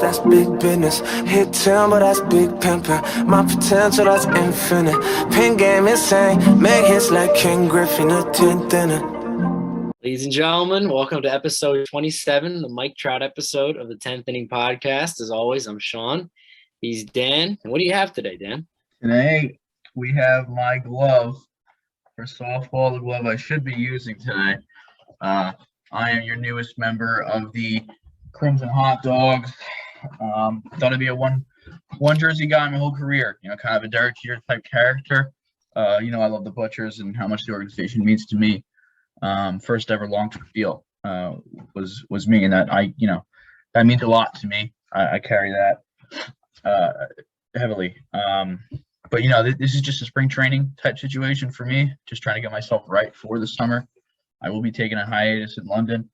That's big business. Hit town, but that's big pimpin'. My potential, that's infinite. Pin game insane. Make hits like King Griffin, a 10th inning. Ladies and gentlemen, welcome to episode 27, the Mike Trout episode of the 10th Inning Podcast. As always, I'm Sean. He's Dan. And what do you have today, Dan? Today, we have my glove for softball, the glove I should be using today. I am your newest member of the Crimson Hot Dogs. Thought it'd be a one jersey guy my whole career, kind of a Derek Jeter type character. I love the Butchers and how much the organization means to me. First ever long-term deal was me, and that means a lot to me. I carry that heavily. But this is just a spring training type situation for me, just trying to get myself right for the summer. I will be taking a hiatus in London.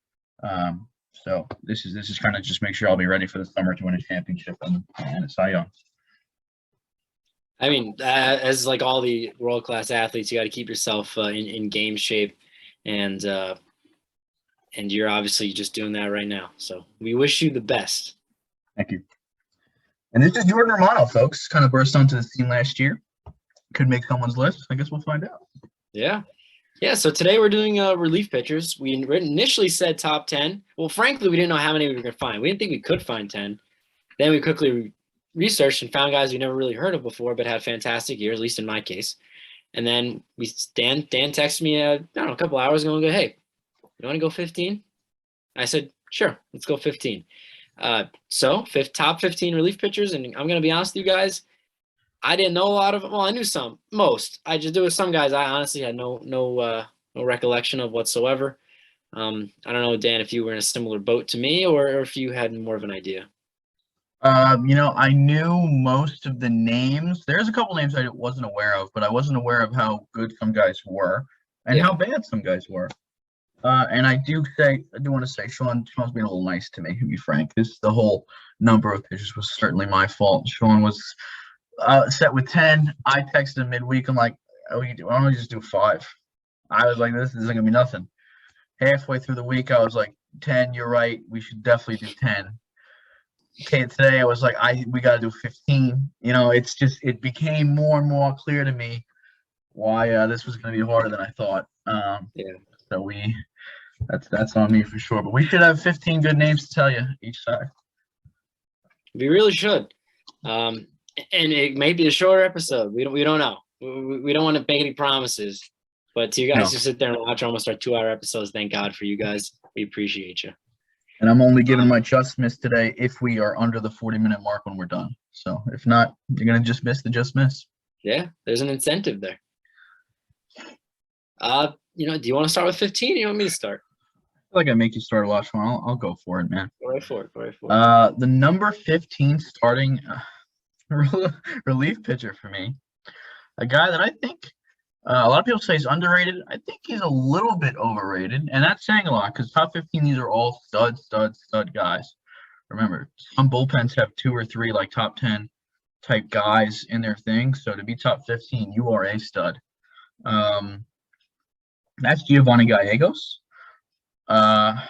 So this is kind of just make sure I'll be ready for the summer to win a championship and a Cy Young. I mean, as like all the world-class athletes, you got to keep yourself in game shape, and you're obviously just doing that right now. So we wish you the best. Thank you. And this is Jordan Romano, folks. Kind of burst onto the scene last year. Could make someone's list. I guess we'll find out. Yeah, so today we're doing relief pitchers. We initially said top 10. Well, frankly, we didn't know how many we were going to find. We didn't think we could find 10. Then we quickly researched and found guys we never really heard of before but had fantastic years, at least in my case. And then Dan texted me, a couple hours ago and go, hey, you want to go 15? I said, sure, let's go 15. So top 15 relief pitchers, and I'm going to be honest with you guys, I didn't know a lot of them. Well, I knew most. There was some guys I honestly had no recollection of whatsoever. I don't know, Dan, if you were in a similar boat to me or if you had more of an idea. I knew most of the names. There's a couple names I wasn't aware of, but I wasn't aware of how good some guys were and how bad some guys were. And I do want to say Sean's being a little nice to me, to be frank. The whole number of pitches was certainly my fault. Sean was set with 10. I texted him midweek. I'm like, why don't we just do 5? I was like, this isn't gonna be nothing. Halfway through the week, I was like, 10. You're right. We should definitely do 10. Okay, today I was like, we got to do 15. It became more and more clear to me why this was gonna be harder than I thought. So that's on me for sure. But we should have 15 good names to tell you each side. We really should. And it may be a shorter episode. We don't know. We don't want to make any promises. But to you guys who sit there and watch almost our 2-hour episodes, thank God for you guys. We appreciate you. And I'm only giving my just miss today if we are under the 40-minute mark when we're done. So if not, you're gonna just miss the just miss. Yeah, there's an incentive there. Do you want to start with 15 or do you want me to start? I feel like I make you start a lot, Sean. I'll go for it, man. Go right for it. The number 15 starting relief pitcher for me, a guy that I think a lot of people say is underrated. I think he's a little bit overrated, and that's saying a lot because top 15, these are all stud guys. Remember, some bullpens have 2 or 3 like top 10 type guys in their thing. So to be top 15, you are a stud. That's Giovanni Gallegos. I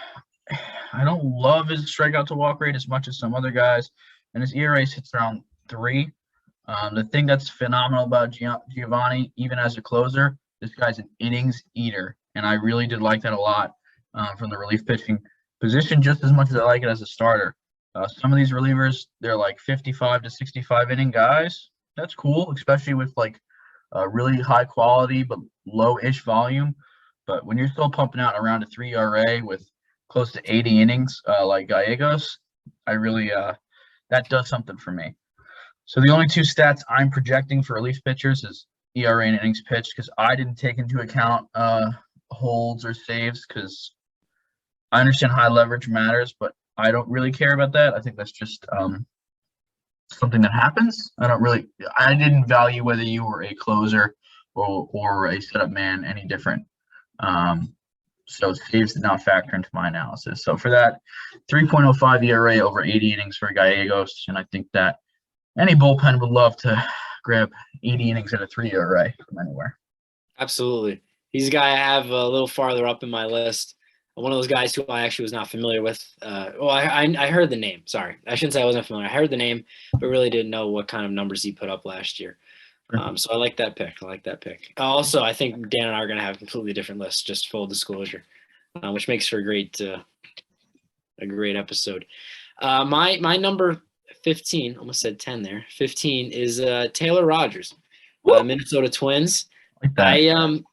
don't love his strikeout to walk rate as much as some other guys, and his ERA sits around 3. The thing that's phenomenal about Giovanni, even as a closer, this guy's an innings eater, and I really did like that a lot from the relief pitching position, just as much as I like it as a starter. Some of these relievers, they're like 55 to 65 inning guys. That's cool, especially with like really high quality but low-ish volume. But when you're still pumping out around a 3 ERA with close to 80 innings like Gallegos, I really that does something for me. So the only 2 stats I'm projecting for relief pitchers is ERA and innings pitched, because I didn't take into account holds or saves, because I understand high leverage matters, but I don't really care about that. I think that's just something that happens. I didn't value whether you were a closer or a setup man any different. So saves did not factor into my analysis. So for that, 3.05 ERA over 80 innings for Gallegos, and I think that any bullpen would love to grab 80 innings at a 3 ERA from anywhere. Absolutely. He's a guy I have a little farther up in my list. one of those guys who I actually was not familiar with. I heard the name. Sorry, I shouldn't say I wasn't familiar. I heard the name, but really didn't know what kind of numbers he put up last year. So I like that pick. Also, I think Dan and I are going to have completely different lists, just full disclosure, which makes for a great episode. My number 15, almost said 10 there. 15 is Taylor Rogers, Minnesota Twins. Like that.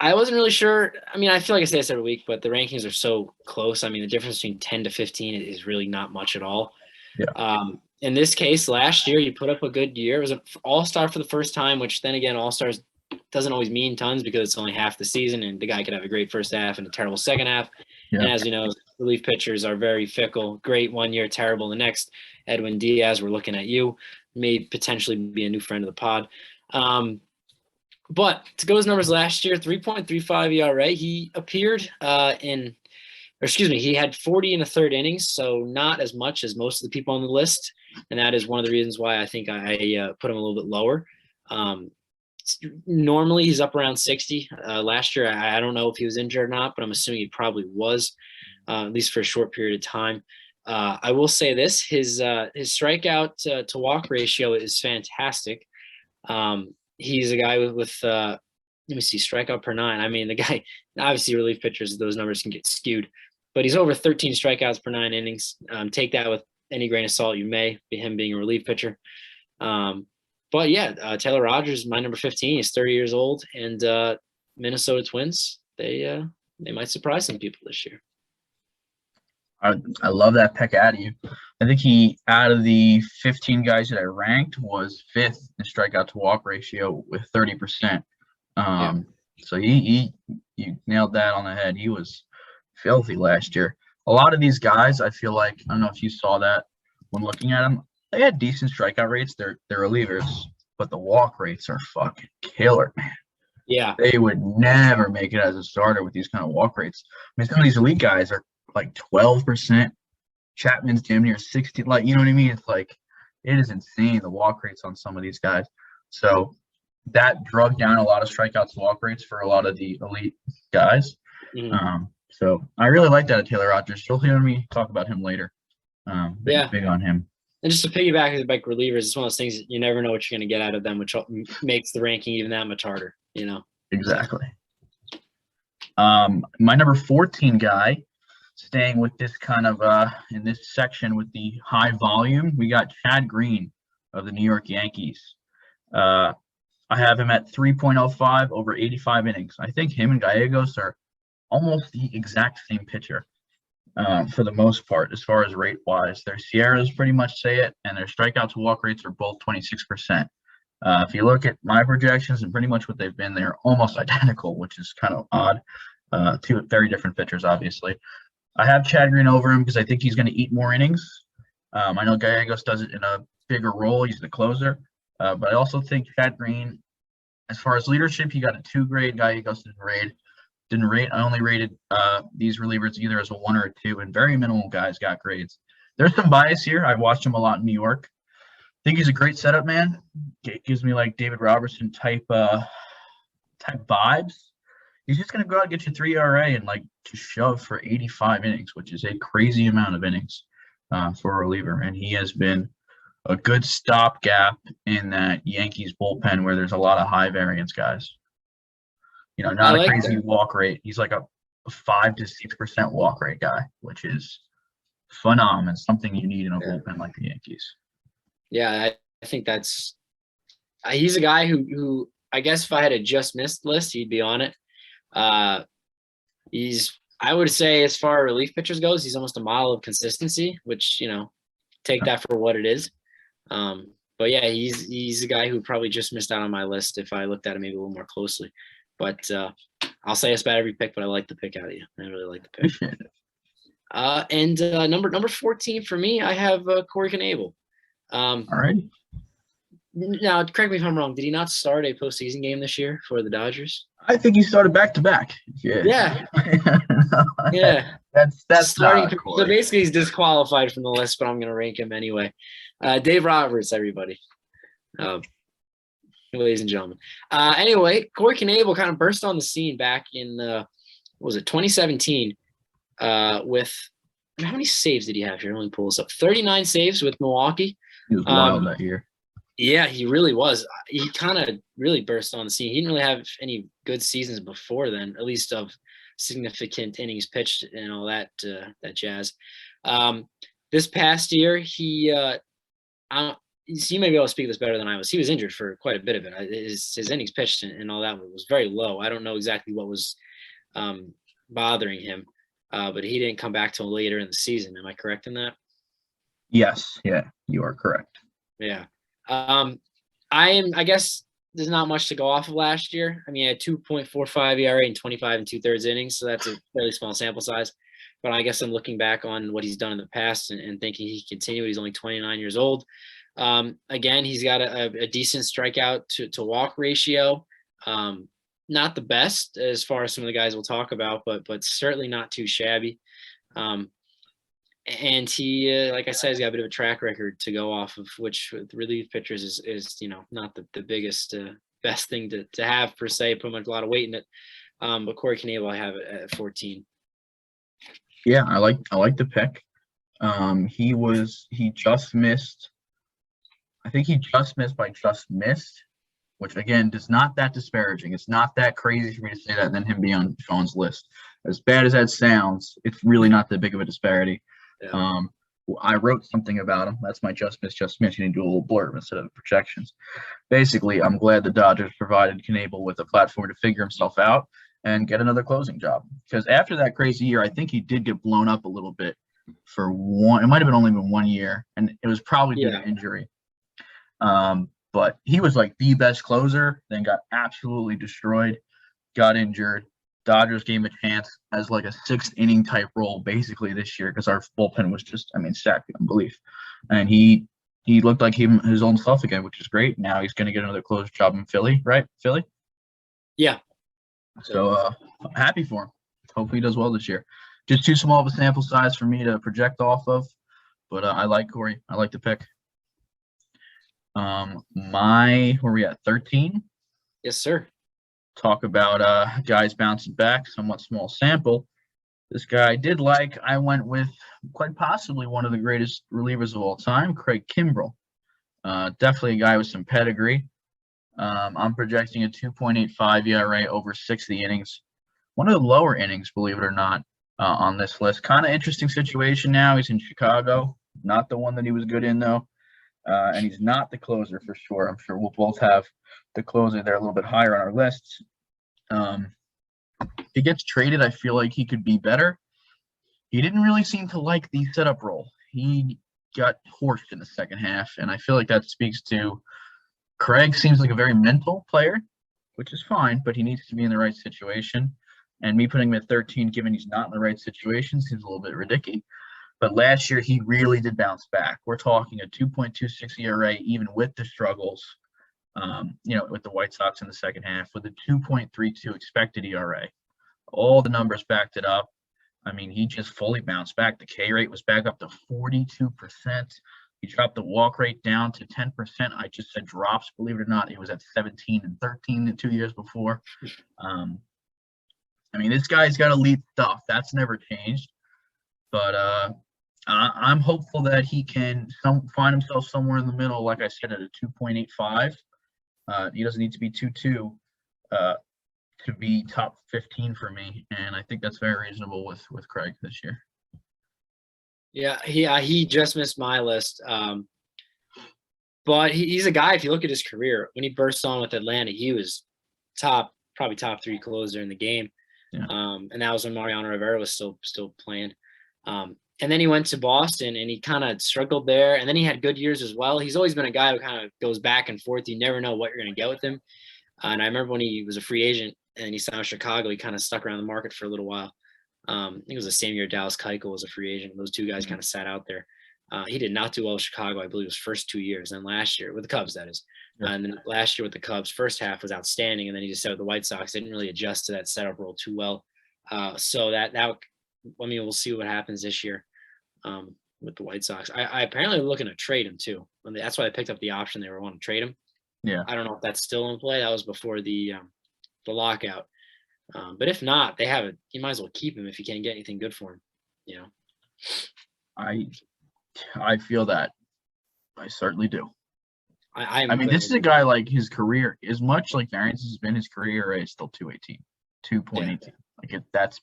I wasn't really sure. I mean, I feel like I say this every week, but the rankings are so close. I mean, the difference between 10 to 15 is really not much at all. Yeah. In this case, last year, you put up a good year. It was an all-star for the first time, which then again, all-stars doesn't always mean tons because it's only half the season, and the guy could have a great first half and a terrible second half. Yeah. And as you know, relief pitchers are very fickle. Great one year, terrible the next. Edwin Diaz, we're looking at you. May potentially be a new friend of the pod. But to go his numbers last year, 3.35 ERA. He appeared he had 40 in the third innings, so not as much as most of the people on the list. And that is one of the reasons why I think I put him a little bit lower. Normally he's up around 60. Last year, I don't know if he was injured or not, but I'm assuming he probably was, at least for a short period of time. I will say this, his strikeout to walk ratio is fantastic. He's a guy with let me see, strikeout per 9. I mean, the guy, obviously relief pitchers, those numbers can get skewed, but he's over 13 strikeouts per 9 innings. Take that with any grain of salt you may, him being a relief pitcher. But yeah, Taylor Rogers, my number 15, he's 30 years old, and Minnesota Twins, they might surprise some people this year. I love that pick out of you. I think he, out of the 15 guys that I ranked, was 5th in strikeout to walk ratio with 30%. So you nailed that on the head. He was filthy last year. A lot of these guys, I feel like, I don't know if you saw that when looking at them, they had decent strikeout rates. They're relievers, but the walk rates are fucking killer, man. Yeah. They would never make it as a starter with these kind of walk rates. I mean, some of these elite guys are like 12%. Chapman's damn near 60. Like, you know what I mean? It's like, it is insane, the walk rates on some of these guys. So that drug down a lot of strikeouts to walk rates for a lot of the elite guys. So I really like that of Taylor Rogers. You'll hear me talk about him later. Big on him. And just to piggyback with like relievers, it's one of those things you never know what you're going to get out of them, which makes the ranking even that much harder, you know? Exactly. My number 14 guy, staying with this kind of in this section with the high volume, we got Chad Green of the New York Yankees. I have him at 3.05 over 85 innings. I think him and Gallegos are almost the exact same pitcher for the most part, as far as rate-wise. Their Sierras pretty much say it, and their strikeout to walk rates are both 26%. If you look at my projections and pretty much what they've been, they're almost identical, which is kind of odd. Two very different pitchers, obviously. I have Chad Green over him because I think he's going to eat more innings. I know Gallegos does it in a bigger role. He's the closer. But I also think Chad Green, as far as leadership, he got a 2 grade. Gallegos didn't rate. I only rated these relievers either as a 1 or a 2, and very minimal guys got grades. There's some bias here. I've watched him a lot in New York. I think he's a great setup man. It gives me like David Robertson type vibes. He's just going to go out and get you 3 ERA and like just shove for 85 innings, which is a crazy amount of innings for a reliever. And he has been a good stopgap in that Yankees bullpen where there's a lot of high variance guys. You know, not a crazy walk rate. He's like a 5 to 6% walk rate guy, which is phenomenal and something you need in a bullpen like the Yankees. Yeah, I think that's he's a guy who I guess if I had a just missed list, he'd be on it. I would say as far as relief pitchers goes, he's almost a model of consistency, which, you know, take that for what it is. But yeah, he's a guy who probably just missed out on my list if I looked at him maybe a little more closely. But I'll say it's about every pick, but I like the pick out of you. I really like the pick. And number 14 for me, I have Corey Knebel. All right. Now, correct me if I'm wrong. Did he not start a postseason game this year for the Dodgers? I think he started back-to-back. Yeah. That's starting. So basically, he's disqualified from the list, but I'm going to rank him anyway. Dave Roberts, everybody. Ladies and gentlemen. Anyway, Corey Knebel kind of burst on the scene back in 2017. with how many saves did he have here? Let me pull this up. 39 saves with Milwaukee. He was wild that year. Yeah, he really was. He kind of really burst on the scene. He didn't really have any good seasons before then, at least of significant innings pitched and all that jazz. This past year, you may be able to speak this better than I was. He was injured for quite a bit of it. His innings pitched and all that was very low. I don't know exactly what was bothering him, but he didn't come back till later in the season. Am I correct in that? Yes. Yeah, you are correct. Yeah. I guess there's not much to go off of last year. I mean, I had 2.45 ERA in 25 and 2/3 innings, so that's a fairly small sample size. But I guess I'm looking back on what he's done in the past and thinking he can continue. He's only 29 years old. Again, he's got a decent strikeout to walk ratio. Not the best as far as some of the guys we'll talk about, but certainly not too shabby. And he, like I said, he's got a bit of a track record to go off of, which with relief pitchers is not the biggest, best thing to have per se, put a lot of weight in it. But Corey Knebel, I have it at 14. Yeah, I like the pick. He just missed. I think he just missed by just missed, which again is not that disparaging. It's not that crazy for me to say that and then him be on Sean's list. As bad as that sounds, it's really not that big of a disparity. Yeah. I wrote something about him. That's my just miss. You need to do a little blurb instead of projections. Basically, I'm glad the Dodgers provided Knebel with a platform to figure himself out and get another closing job. Because after that crazy year, I think he did get blown up a little bit for one. It might have only been 1 year, and it was probably due to injury. But he was like the best closer, then got absolutely destroyed, got injured. Dodgers gave him a chance as like a 6th inning type role basically this year because our bullpen was just, stacked beyond belief. And he looked like his own self again, which is great. Now he's going to get another closer job in Philly, right? Philly? Yeah. So I'm happy for him. Hopefully he does well this year. Just too small of a sample size for me to project off of, but I like Corey. I like the pick. Where are we at? 13? Yes, sir. Talk about guys bouncing back, somewhat small sample. This guy I did like. I went with quite possibly one of the greatest relievers of all time, Craig Kimbrell. Definitely a guy with some pedigree. I'm projecting a 2.85 ERA over 60 innings. One of the lower innings, believe it or not, on this list. Kind of interesting situation now. He's in Chicago. Not the one that he was good in, though. And he's not the closer for sure. I'm sure we'll both have the closer there a little bit higher on our lists. If he gets traded, I feel like he could be better. He didn't really seem to like the setup role. He got horsed in the second half, and I feel like that speaks to Craig seems like a very mental player, which is fine, but he needs to be in the right situation. And me putting him at 13, given he's not in the right situation, seems a little bit ridiculous. But last year, he really did bounce back. We're talking a 2.26 ERA, even with the struggles, with the White Sox in the second half, with a 2.32 expected ERA. All the numbers backed it up. I mean, he just fully bounced back. The K rate was back up to 42%. He dropped the walk rate down to 10%. I just said drops. Believe it or not, it was at 17 and 13 the 2 years before. This guy's got elite stuff. That's never changed. But I'm hopeful that he can find himself somewhere in the middle, like I said, at a 2.85. He doesn't need to be 2.2 to be top 15 for me, and I think that's very reasonable with Craig this year. Yeah, he just missed my list. But he's a guy, if you look at his career, when he burst on with Atlanta, he was probably top 3 closer in the game. Yeah. And that was when Mariano Rivera was still playing. And then he went to Boston and he kind of struggled there. And then he had good years as well. He's always been a guy who kind of goes back and forth. You never know what you're going to get with him. And I remember when he was a free agent and he signed with Chicago, he kind of stuck around the market for a little while. I think it was the same year Dallas Keuchel was a free agent. Those two guys kind of sat out there. He did not do well with Chicago, I believe, his first 2 years. And then last year, with the Cubs, that is. And then last year with the Cubs, first half was outstanding. And then he just said with the White Sox, didn't really adjust to that setup role too well. So we'll see what happens this year with the White Sox. I apparently looking to trade him too. That's why I picked up the option. They were wanting to trade him. Yeah. I don't know if that's still in play. That was before the lockout. But if not, they have it. You might as well keep him if you can't get anything good for him. you know. I feel that. I certainly do. I mean, this is a guy like his career, as much like variance has been, his career ERA is still 2.18. Like that's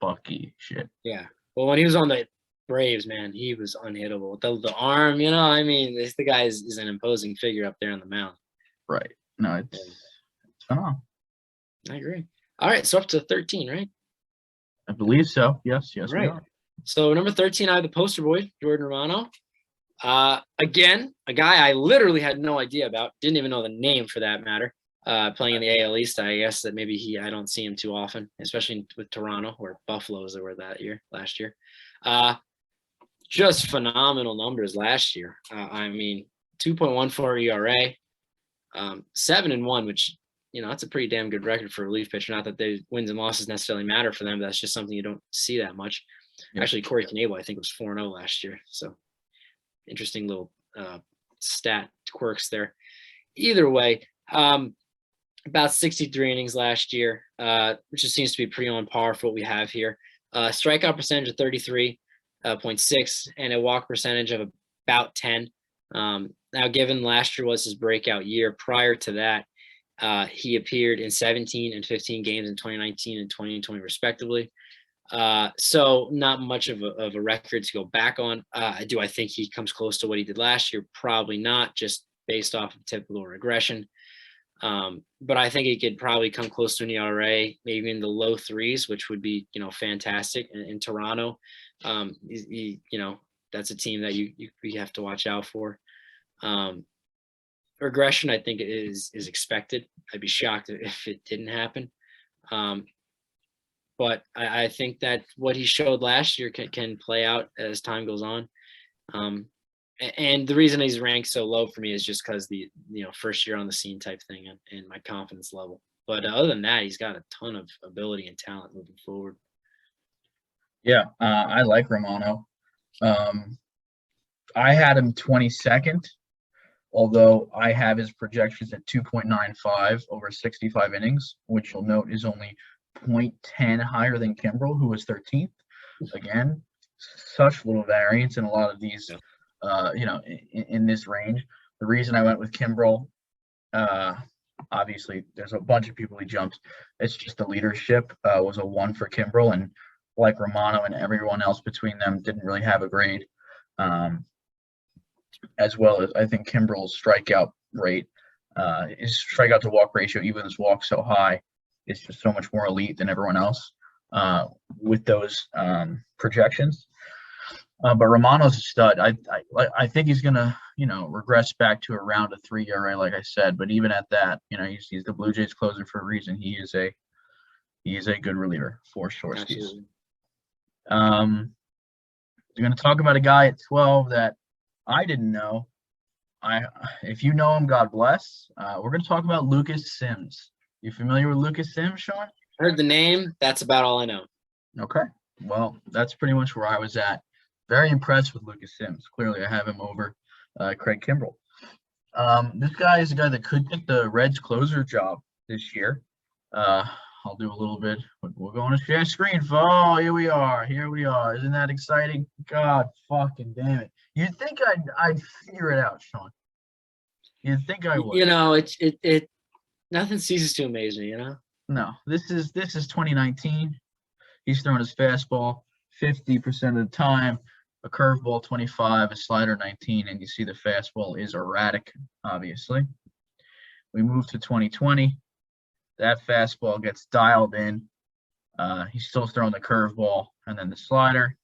Bucky shit. Yeah. Well, when he was on the Braves, man, he was unhittable. The arm, you know, I mean, the guy is an imposing figure up there on the mound. Right. No, it's phenomenal. I agree. All right, so up to 13, right? I believe so. Yes, Right. we are. So number 13, I have the poster boy, Jordan Romano. Again, a guy I literally had no idea about, didn't even know the name for that matter. Playing in the AL East, I guess that maybe I don't see him too often, especially with Toronto or Buffalo as they were last year. Just phenomenal numbers last year. I mean, 2.14 ERA, 7-1, which, you know, that's a pretty damn good record for a relief pitcher. Not that the wins and losses necessarily matter for them, but that's just something you don't see that much. Yep. Actually, Corey Knebel, I think, was 4-0 last year. So interesting little stat quirks there. Either way, about 63 innings last year, which just seems to be pretty on par for what we have here. Strikeout percentage of 33.6 and a walk percentage of about 10. Now, given last year was his breakout year, prior to that, he appeared in 17 and 15 games in 2019 and 2020 respectively. So not much of a record to go back on. Do I think he comes close to what he did last year? Probably not, just based off of typical regression. But I think he could probably come close to an ERA, maybe in the low threes, which would be, you know, fantastic. In Toronto, you know, that's a team that you have to watch out for. Regression, I think, is expected. I'd be shocked if it didn't happen. But I think that what he showed last year can play out as time goes on. And the reason he's ranked so low for me is just because the, you know, first year on the scene type thing and my confidence level. But other than that, he's got a ton of ability and talent moving forward. Yeah, I like Romano. I had him 22nd, although I have his projections at 2.95 over 65 innings, which you'll note is only 0.10 higher than Kimbrell, who was 13th. Again, such little variance in a lot of these, you know, in this range. The reason I went with Kimbrell, obviously, there's a bunch of people he jumped. It's just the leadership was a 1 for Kimbrell, and like Romano and everyone else between them didn't really have a grade. As well as I think Kimbrell's strikeout rate, his strikeout to walk ratio, even his walk so high, is just so much more elite than everyone else with those projections. But Romano's a stud. I think he's gonna, you know, regress back to around a 3 ERA, like I said. But even at that, you know, he's the Blue Jays closer for a reason. He is a good reliever for shortstops. We're gonna talk about a guy at 12 that I didn't know. If you know him, God bless. We're gonna talk about Lucas Sims. You familiar with Lucas Sims, Sean? Heard the name. That's about all I know. Okay. Well, that's pretty much where I was at. Very impressed with Lucas Sims. Clearly, I have him over Craig Kimbrell. This guy is a guy that could get the Reds closer job this year. I'll do a little bit. We're going to share screen. Oh, here we are. Isn't that exciting? God fucking damn it. You'd think I'd figure it out, Sean. You'd think I would. You know, it nothing ceases to amaze me, you know? No, this is 2019. He's throwing his fastball 50% of the time, a curveball 25, a slider 19, and you see the fastball is erratic, obviously. We move to 2020. That fastball gets dialed in. He's still throwing the curveball and then the slider.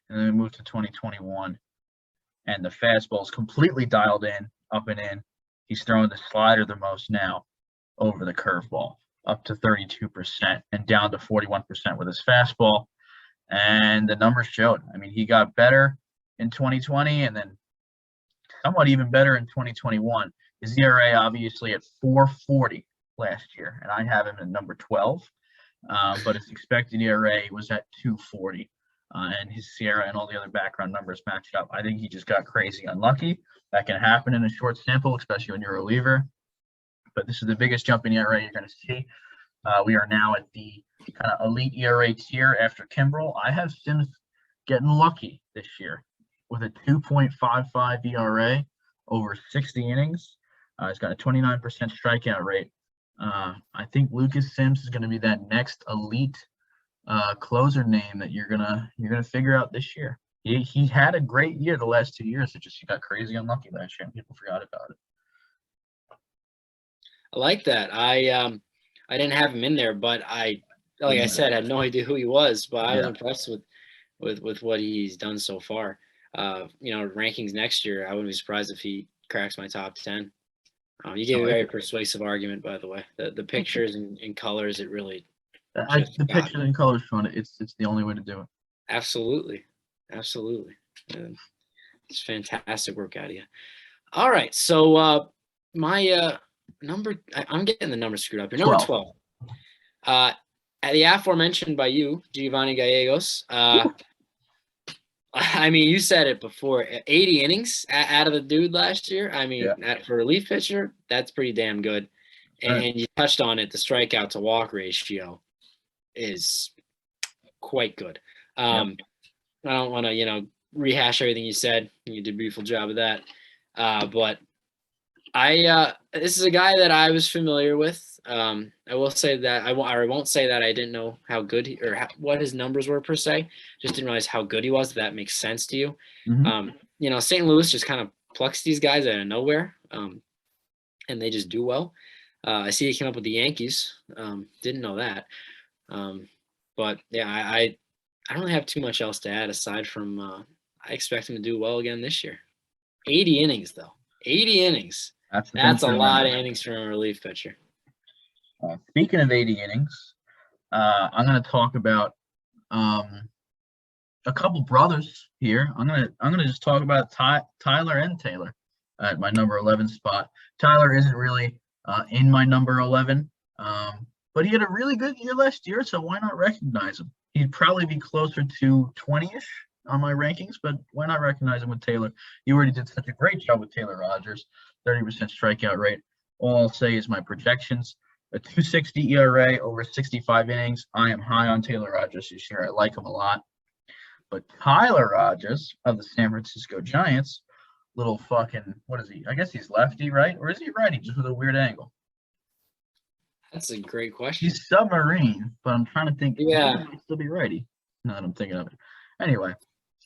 And then we move to 2021. And the fastball is completely dialed in, up and in. He's throwing the slider the most now over the curveball, up to 32% and down to 41% with his fastball. And the numbers showed. I mean, he got better in 2020 and then somewhat even better in 2021. His ERA obviously at 4.40 last year, and I have him at number 12. But his expected ERA was at 2.40. And his Sierra and all the other background numbers matched up. I think he just got crazy unlucky. That can happen in a short sample, especially when you're a reliever. But this is the biggest jump in ERA you're going to see. We are now at the kind of elite ERA tier after Kimbrell. I have Sims getting lucky this year with a 2.55 ERA over 60 innings. He's got a 29% strikeout rate. I think Lucas Sims is going to be that next elite closer name that you're gonna figure out this year. He had a great year the last 2 years. He got crazy unlucky last year, and people forgot about it. I like that. I didn't have him in there, but I said, had no idea who he was, but I was impressed with what he's done so far. Rankings next year, I wouldn't be surprised if he cracks my top 10. You gave a very persuasive argument, by the way. The pictures and colors, it really. The pictures and colors showing it. It's the only way to do it. Absolutely. It's fantastic work out of you. All right, so my number, I'm getting the numbers screwed up here. Number 12. The aforementioned by you, Giovanni Gallegos. I mean, you said it before. 80 innings out of the dude last year. I mean, for a relief pitcher, that's pretty damn good. And you touched on it. The strikeout to walk ratio is quite good. I don't want to, rehash everything you said. You did a beautiful job of that. But this is a guy that I was familiar with. I will say that I won't say that I didn't know how good what his numbers were per se. Just didn't realize how good he was. If that makes sense to you. Mm-hmm. St. Louis just kind of plucks these guys out of nowhere, and they just do well. I see he came up with the Yankees. Didn't know that. But yeah, I don't really have too much else to add aside from I expect him to do well again this year. 80 innings though. 80 innings. That's a lot of innings from a relief pitcher. Speaking of 80 innings, I'm going to talk about a couple brothers here. I'm gonna just talk about Tyler and Taylor at my number 11 spot. Tyler isn't really in my number 11, but he had a really good year last year, so why not recognize him? He'd probably be closer to 20-ish on my rankings, but why not recognize him with Taylor? You already did such a great job with Taylor Rogers, 30% strikeout rate. All I'll say is my projections, a 2.60 ERA over 65 innings. I am high on Taylor Rogers this year. I like him a lot. But Tyler Rogers of the San Francisco Giants, little fucking, what is he? I guess he's lefty, right? Or is he righty, just with a weird angle? That's a great question. He's submarine, but I'm trying to think. Yeah. He might still be righty. Now that I'm thinking of it. Anyway,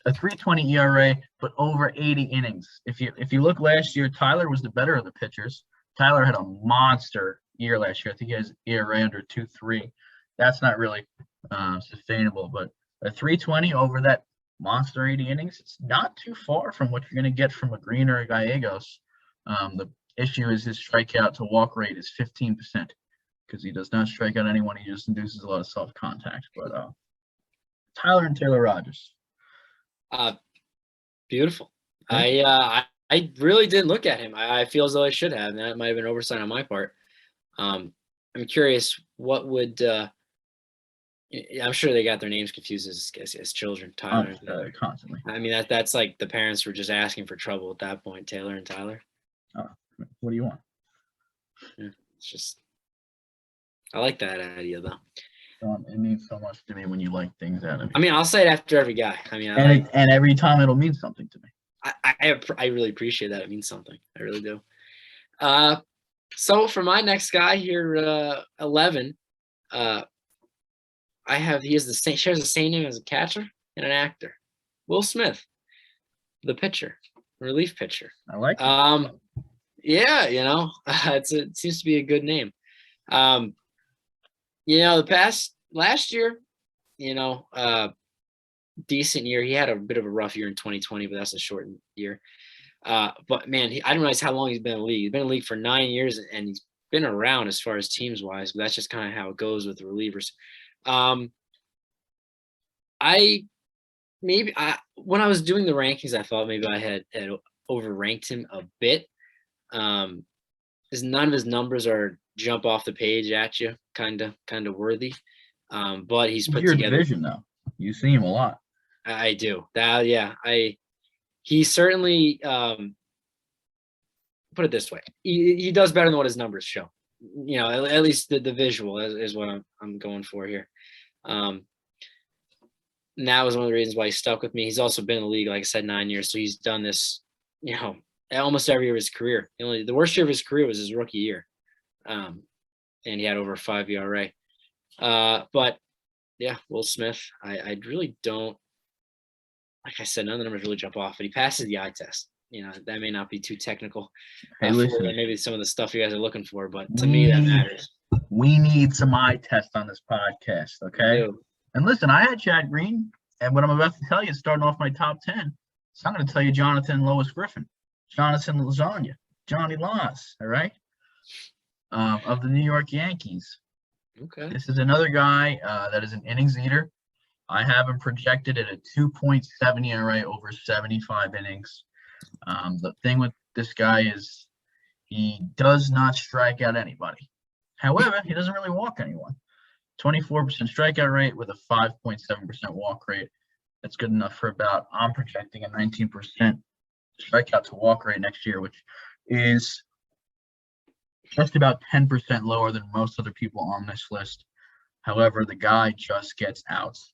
a 3.20 ERA, but over 80 innings. If you look last year, Tyler was the better of the pitchers. Tyler had a monster year last year. I think he has ERA under 2.3. That's not really sustainable, but a 3.20 over that monster 80 innings, it's not too far from what you're going to get from a Green or a Gallegos. The issue is his strikeout to walk rate is 15%. Because he does not strike out anyone. He just induces a lot of soft contact. But Tyler and Taylor Rogers. Beautiful. Yeah. I really didn't look at him. I feel as though I should have. That might have been an oversight on my part. I'm curious, what would I'm sure they got their names confused as children. Tyler. Constantly. I mean, that's like the parents were just asking for trouble at that point. Taylor and Tyler. What do you want? Yeah, it's just. I like that idea, though. It means so much to me when you like things out of me. I mean, I'll say it after every guy. I mean, and every time it'll mean something to me. I really appreciate that. It means something. I really do. So for my next guy here, 11, he shares the same name as a catcher and an actor, Will Smith, the pitcher, relief pitcher. I like it. Yeah, it seems to be a good name. Last year, decent year. He had a bit of a rough year in 2020, but that's a shortened year. But man, I didn't realize how long he's been in the league. He's been in the league for 9 years, and he's been around as far as teams wise. But that's just kind of how it goes with the relievers. When I was doing the rankings, I thought maybe I had overranked him a bit. Because none of his numbers are jump off the page at you, kind of worthy. But he's put your together. Division though. You see him a lot. I do. He certainly put it this way. He does better than what his numbers show. At least the visual is what I'm going for here. And that was one of the reasons why he stuck with me. He's also been in the league, like I said, 9 years. So he's done this, almost every year of his career. The worst year of his career was his rookie year. And he had over a 5 ERA. But yeah, Will Smith, I really don't, like I said, none of the numbers really jump off, but he passes the eye test. That may not be too technical. Hey, listen. Maybe some of the stuff you guys are looking for, but to me, that matters. We need some eye tests on this podcast, okay? And listen, I had Chad Green, and what I'm about to tell you is starting off my top 10. So I'm going to tell you Jonathan Lois Griffin, Jonathan Lasagna, Johnny Laws, all right, of the New York Yankees. Okay. This is another guy that is an innings eater. I have him projected at a 2.7 ERA over 75 innings. The thing with this guy is he does not strike out anybody. However, he doesn't really walk anyone. 24% strikeout rate with a 5.7% walk rate. That's good enough for I'm projecting a 19% strikeout to walk rate next year, which is just about 10% lower than most other people on this list. However, the guy just gets outs.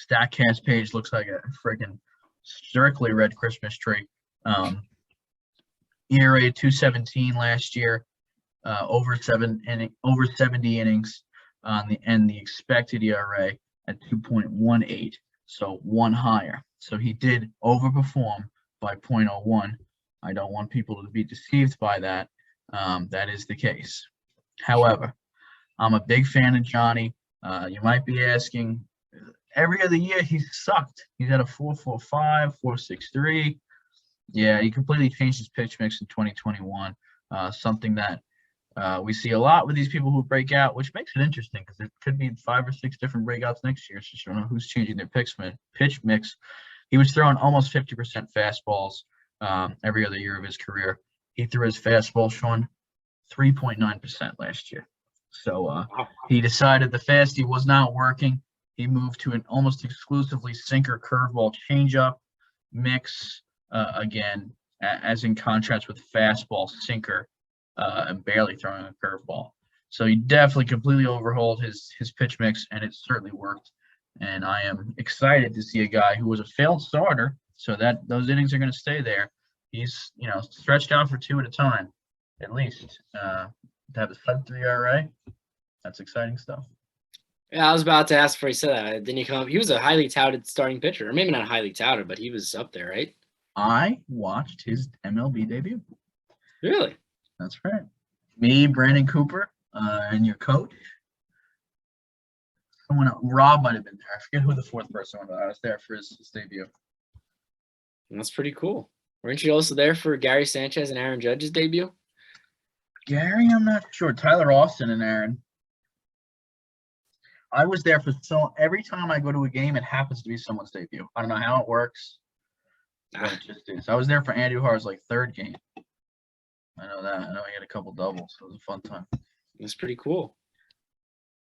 StatCast page looks like a freaking strictly red Christmas tree. ERA 2.17 last year, over 70 innings. And the expected ERA at 2.18, so one higher. So he did overperform by 0.01. I don't want people to be deceived by that. That is the case. However, I'm a big fan of Johnny. You might be asking, every other year he's sucked. He's at a 4.45, 4.63. Yeah, he completely changed his pitch mix in 2021, something that we see a lot with these people who break out, which makes it interesting because there could be 5 or 6 different breakouts next year. So you don't know who's changing their pitch mix. He was throwing almost 50% fastballs every other year of his career. He threw his fastball, Sean, 3.9% last year. So he decided the fastball was not working. He moved to an almost exclusively sinker curveball changeup mix, again, as in contrast with fastball sinker. And barely throwing a curveball. So he definitely completely overhauled his pitch mix, and it certainly worked. And I am excited to see a guy who was a failed starter, so that those innings are going to stay there. He's stretched out for 2 at a time, at least. To have a sub-3 ERA, that's exciting stuff. Yeah, I was about to ask before he said that. Didn't he come up? He was a highly touted starting pitcher, or maybe not highly touted, but he was up there, right? I watched his MLB debut. Really? That's right. Me, Brandon Cooper, and your coach. Someone else, Rob might have been there. I forget who the 4th person was. I was there for his debut. That's pretty cool. Weren't you also there for Gary Sanchez and Aaron Judge's debut? Gary, I'm not sure. Tyler Austin and Aaron. I was there for every time I go to a game, it happens to be someone's debut. I don't know how it works. But it just is. I was there for Andy Har's 3rd game. I know that. I know he had a couple doubles. So it was a fun time. That's pretty cool.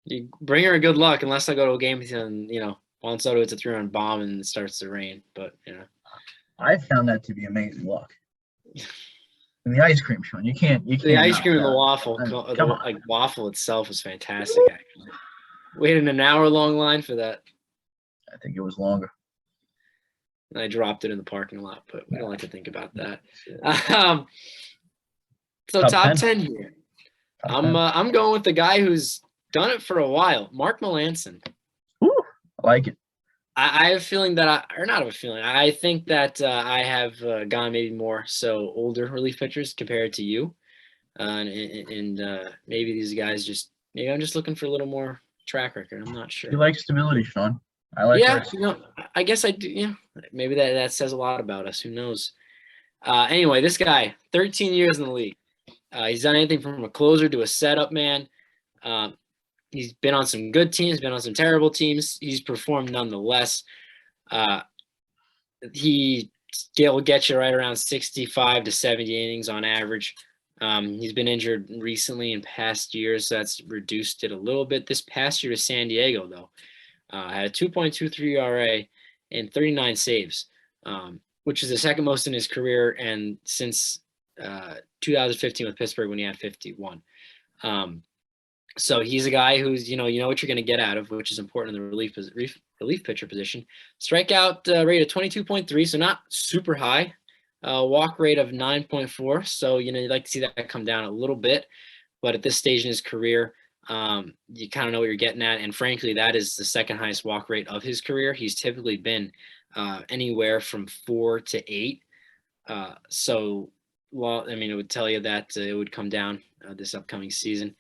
You bring her good luck, unless I go to a game and Juan Soto hits a 3-run bomb and it starts to rain. But I found that to be amazing luck. And the ice cream, Sean, you can't. The ice cream and the waffle, waffle itself was fantastic. Actually, waited an hour-long line for that. I think it was longer. And I dropped it in the parking lot, but we don't like to think about that. So top 10 here. I'm going with the guy who's done it for a while, Mark Melancon. Ooh, I like it. I have a feeling that I think that I have gone maybe more so older relief pitchers compared to you, and maybe these guys maybe I'm just looking for a little more track record. I'm not sure. You like stability, Sean. I like. Yeah, I guess I do. Yeah, maybe that says a lot about us. Who knows? Anyway, this guy, 13 years in the league. He's done anything from a closer to a setup man. He's been on some good teams, been on some terrible teams. He's performed nonetheless. He will get you right around 65 to 70 innings on average. He's been injured recently in past years, so that's reduced it a little bit. This past year to San Diego, though, had a 2.23 ERA and 39 saves, which is the second most in his career, and since 2015 with Pittsburgh when he had 51. So he's a guy who's, you know what you're going to get out of, which is important in the relief pitcher position. Strikeout rate of 22.3, so not super high. Walk rate of 9.4. So, you'd like to see that come down a little bit. But at this stage in his career, you kind of know what you're getting at. And frankly, that is the second highest walk rate of his career. He's typically been anywhere from 4 to 8. So, well, I mean, it would tell you that it would come down this upcoming season.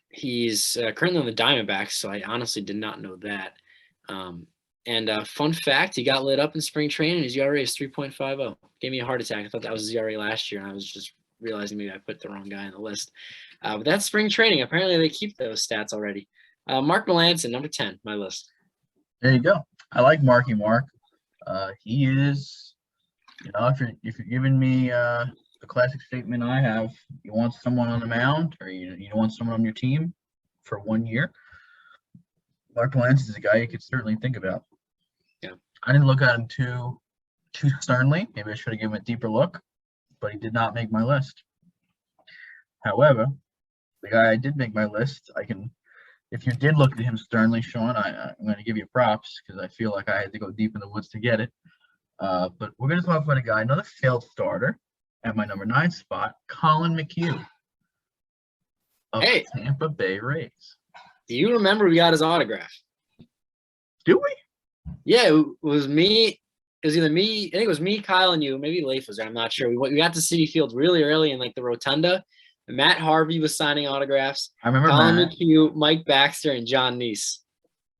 He's currently on the Diamondbacks, so I honestly did not know that. And fun fact, he got lit up in spring training. His ERA is 3.50. Gave me a heart attack. I thought that was his ERA last year, and I was just realizing maybe I put the wrong guy on the list. But that's spring training. Apparently, they keep those stats already. Mark Melancon, number 10, my list. There you go. I like Marky Mark. He is, if you're giving me the classic statement I have, you want someone on the mound or you want someone on your team for 1 year, Mark Melancon is a guy you could certainly think about. Yeah. I didn't look at him too sternly. Maybe I should have given him a deeper look, but he did not make my list. However, the guy I did make my list, if you did look at him sternly, Sean, I'm going to give you props because I feel like I had to go deep in the woods to get it. But we're going to talk about a guy, another failed starter at my number 9 spot, Colin Mchugh of the Tampa Bay Rays. Do you remember we got his autograph? Do we? Yeah, it was me. It was either me. I think it was me, Kyle, and you. Maybe Leif was there. I'm not sure. We got to Citi Field really early in like the rotunda. Matt Harvey was signing autographs. I remember Colin Mchugh, Mike Baxter, and John Neese.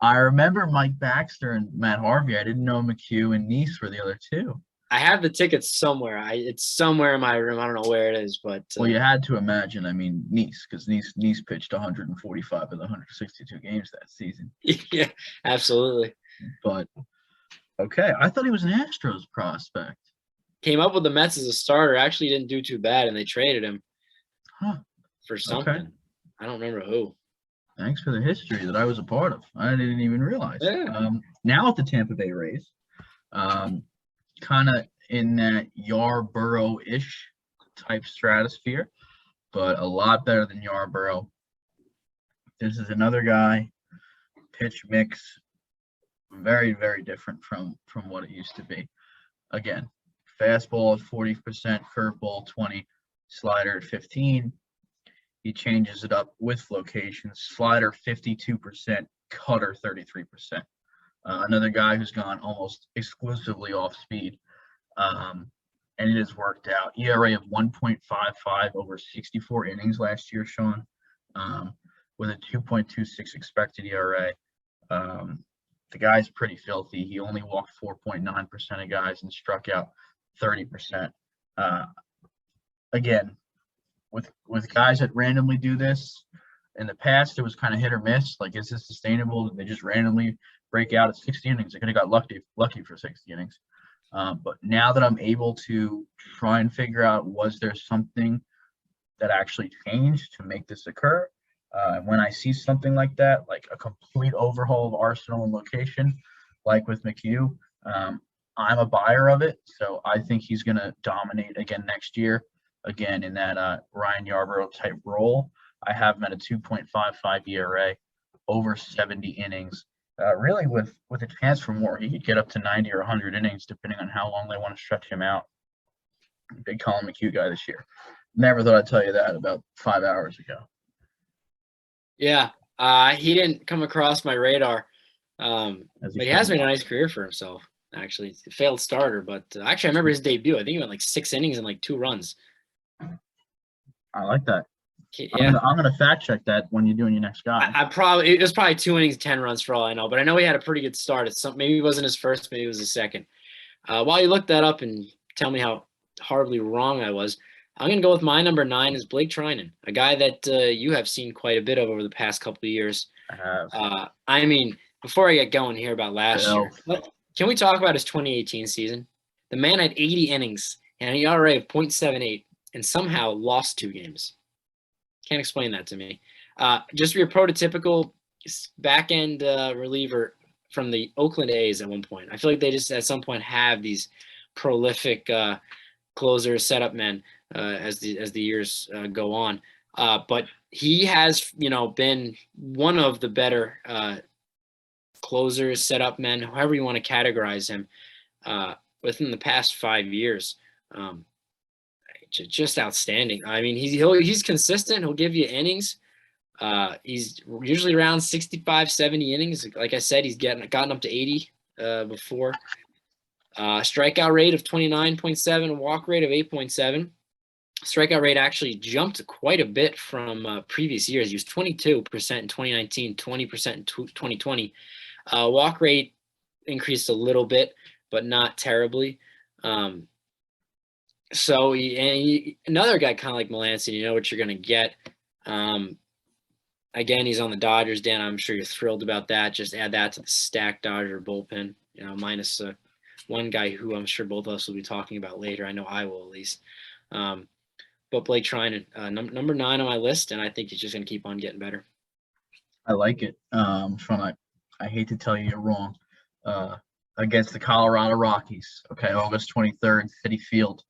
I remember Mike Baxter and Matt Harvey. I didn't know Mchugh and Neese were the other two. I have the tickets somewhere. It's somewhere in my room. I don't know where it is, but well, you had to imagine. I mean, Neese, because Neese pitched 145 of the 162 games that season. Yeah, absolutely. But okay, I thought he was an Astros prospect. Came up with the Mets as a starter. Actually, didn't do too bad, and they traded him for something. Okay. I don't remember who. Thanks for the history that I was a part of. I didn't even realize. Yeah. Now at the Tampa Bay Rays, kind of in that Yarborough-ish type stratosphere, but a lot better than Yarborough. This is another guy, pitch mix, very, very different from what it used to be. Again, fastball at 40%, curveball 20%, slider at 15%. He changes it up with locations. Slider 52%, cutter 33%. Another guy who's gone almost exclusively off speed. And it has worked out. ERA of 1.55 over 64 innings last year, Sean, with a 2.26 expected ERA. The guy's pretty filthy. He only walked 4.9% of guys and struck out 30%. Again, with guys that randomly do this, in the past it was kind of hit or miss. Like, is this sustainable? Did they just randomly break out at 60 innings? They could have got lucky for 60 innings. But now that I'm able to try and figure out, was there something that actually changed to make this occur? When I see something like that, like a complete overhaul of arsenal and location, like with Mchugh, I'm a buyer of it. So I think he's going to dominate again next year. Again, in that Ryan Yarborough type role. I have him at a 2.55 ERA, over 70 innings. Really with a chance for more. He could get up to 90 or 100 innings, depending on how long they want to stretch him out. Big Colin Mchugh guy this year. Never thought I'd tell you that about 5 hours ago. Yeah, he didn't come across my radar. But he has made a nice career for himself, actually. He's a failed starter, but actually I remember his debut. I think he went like 6 innings and like 2 runs. I like that. Yeah. I'm gonna fact check that when you're doing your next guy. It was probably 2 innings, 10 runs for all I know, but I know he had a pretty good start. Maybe it wasn't his first, maybe it was his second. While you look that up and tell me how horribly wrong I was, I'm gonna go with my number 9 is Blake Treinen, a guy that you have seen quite a bit of over the past couple of years. I mean, before I get going here about last year, can we talk about his 2018 season? The man had 80 innings and an ERA of 0.78 and somehow lost 2 games. Can't explain that to me. Just your prototypical back-end reliever from the Oakland A's at one point. I feel like they just at some point have these prolific closer setup men as the years go on. But he has, been one of the better closers, setup men, however you want to categorize him, within the past 5 years. Just outstanding. I mean, he's consistent. He'll give you innings. He's usually around 65, 70 innings. Like I said, he's gotten up to 80 before. Strikeout rate of 29.7, walk rate of 8.7. Strikeout rate actually jumped quite a bit from previous years. He was 22% in 2019, 20% in 2020. Walk rate increased a little bit, but not terribly. So another guy kind of like Melanson, you know what you're going to get. Again, he's on the Dodgers, Dan. I'm sure you're thrilled about that. Just add that to the stacked Dodger bullpen, minus one guy who I'm sure both of us will be talking about later. I know I will at least. But Blake Treinen, number 9 on my list, and I think he's just going to keep on getting better. I like it. Sean, I hate to tell you you're wrong. Against the Colorado Rockies, okay, August 23rd, Citi Field.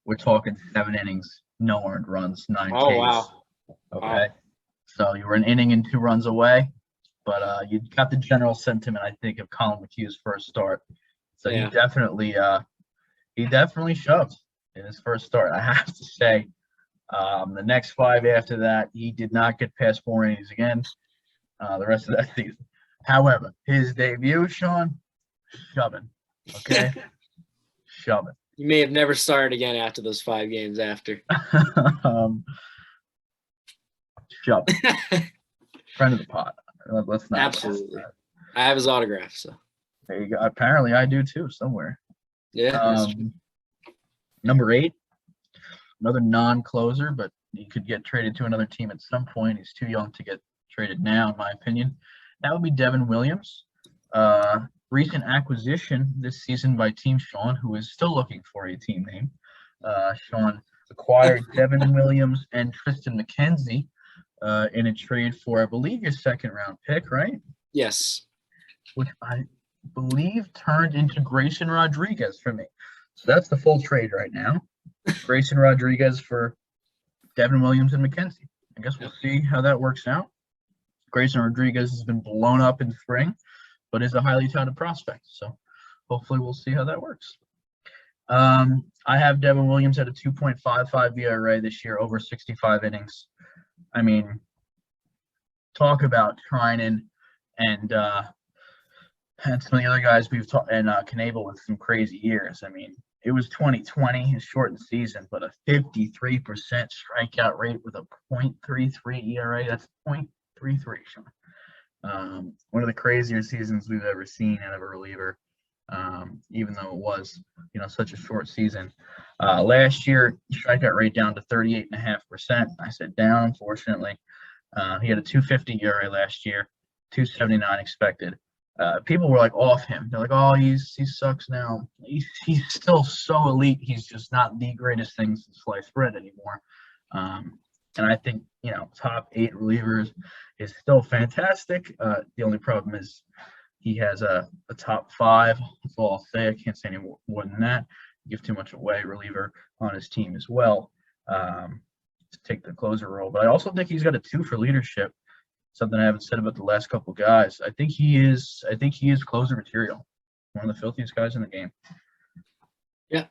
We're talking 7 innings, no earned runs, 9 Ks. Oh, wow. Okay. Wow. So you were an inning and 2 runs away, but you got the general sentiment, I think, of Colin Mchugh's first start. So Yeah. he definitely shoved in his first start. I have to say, the next 5 after that, he did not get past 4 innings again the rest of that season. However, his debut, Sean, shoving. Okay? Shoving. You may have never started again after those 5 games after. Shoving. Friend of the pod. Let's not. Absolutely. I have his autograph, so. There you go. Apparently, I do too, somewhere. Yeah. Number 8, another non-closer, but he could get traded to another team at some point. He's too young to get traded now, in my opinion. That would be Devin Williams. Recent acquisition this season by Team Sean, who is still looking for a team name. Sean acquired Devin Williams and Tristan McKenzie in a trade for, I believe, your 2nd-round pick, right? Yes. Which I believe turned into Grayson Rodriguez for me. So that's the full trade right now. Grayson Rodriguez for Devin Williams and McKenzie. I guess we'll see how that works out. Grayson Rodriguez has been blown up in spring, but is a highly touted prospect. So hopefully we'll see how that works. I have Devin Williams at a 2.55 ERA this year, over 65 innings. I mean, talk about Treinen and some of the other guys we've talked, and Knebel with some crazy years. I mean, it was 2020, a shortened season, but a 53% strikeout rate with a .33 ERA. That's .33, Sean. One of the crazier seasons we've ever seen out of a reliever, even though it was, such a short season. Last year, strikeout rate down to 38.5%. I said down, unfortunately. He had a 2.50 ERA last year, 2.79 expected. People were like off him. They're like, oh, he sucks now. He's still so elite. He's just not the greatest thing since sliced bread anymore. And I think, top 8 relievers is still fantastic. The only problem is he has a top 5. That's all I'll say. I can't say any more than that. Give too much away, reliever on his team as well, to take the closer role. But I also think he's got a 2 for leadership. Something I haven't said about the last couple guys. I think he is closer material. One of the filthiest guys in the game. Yeah.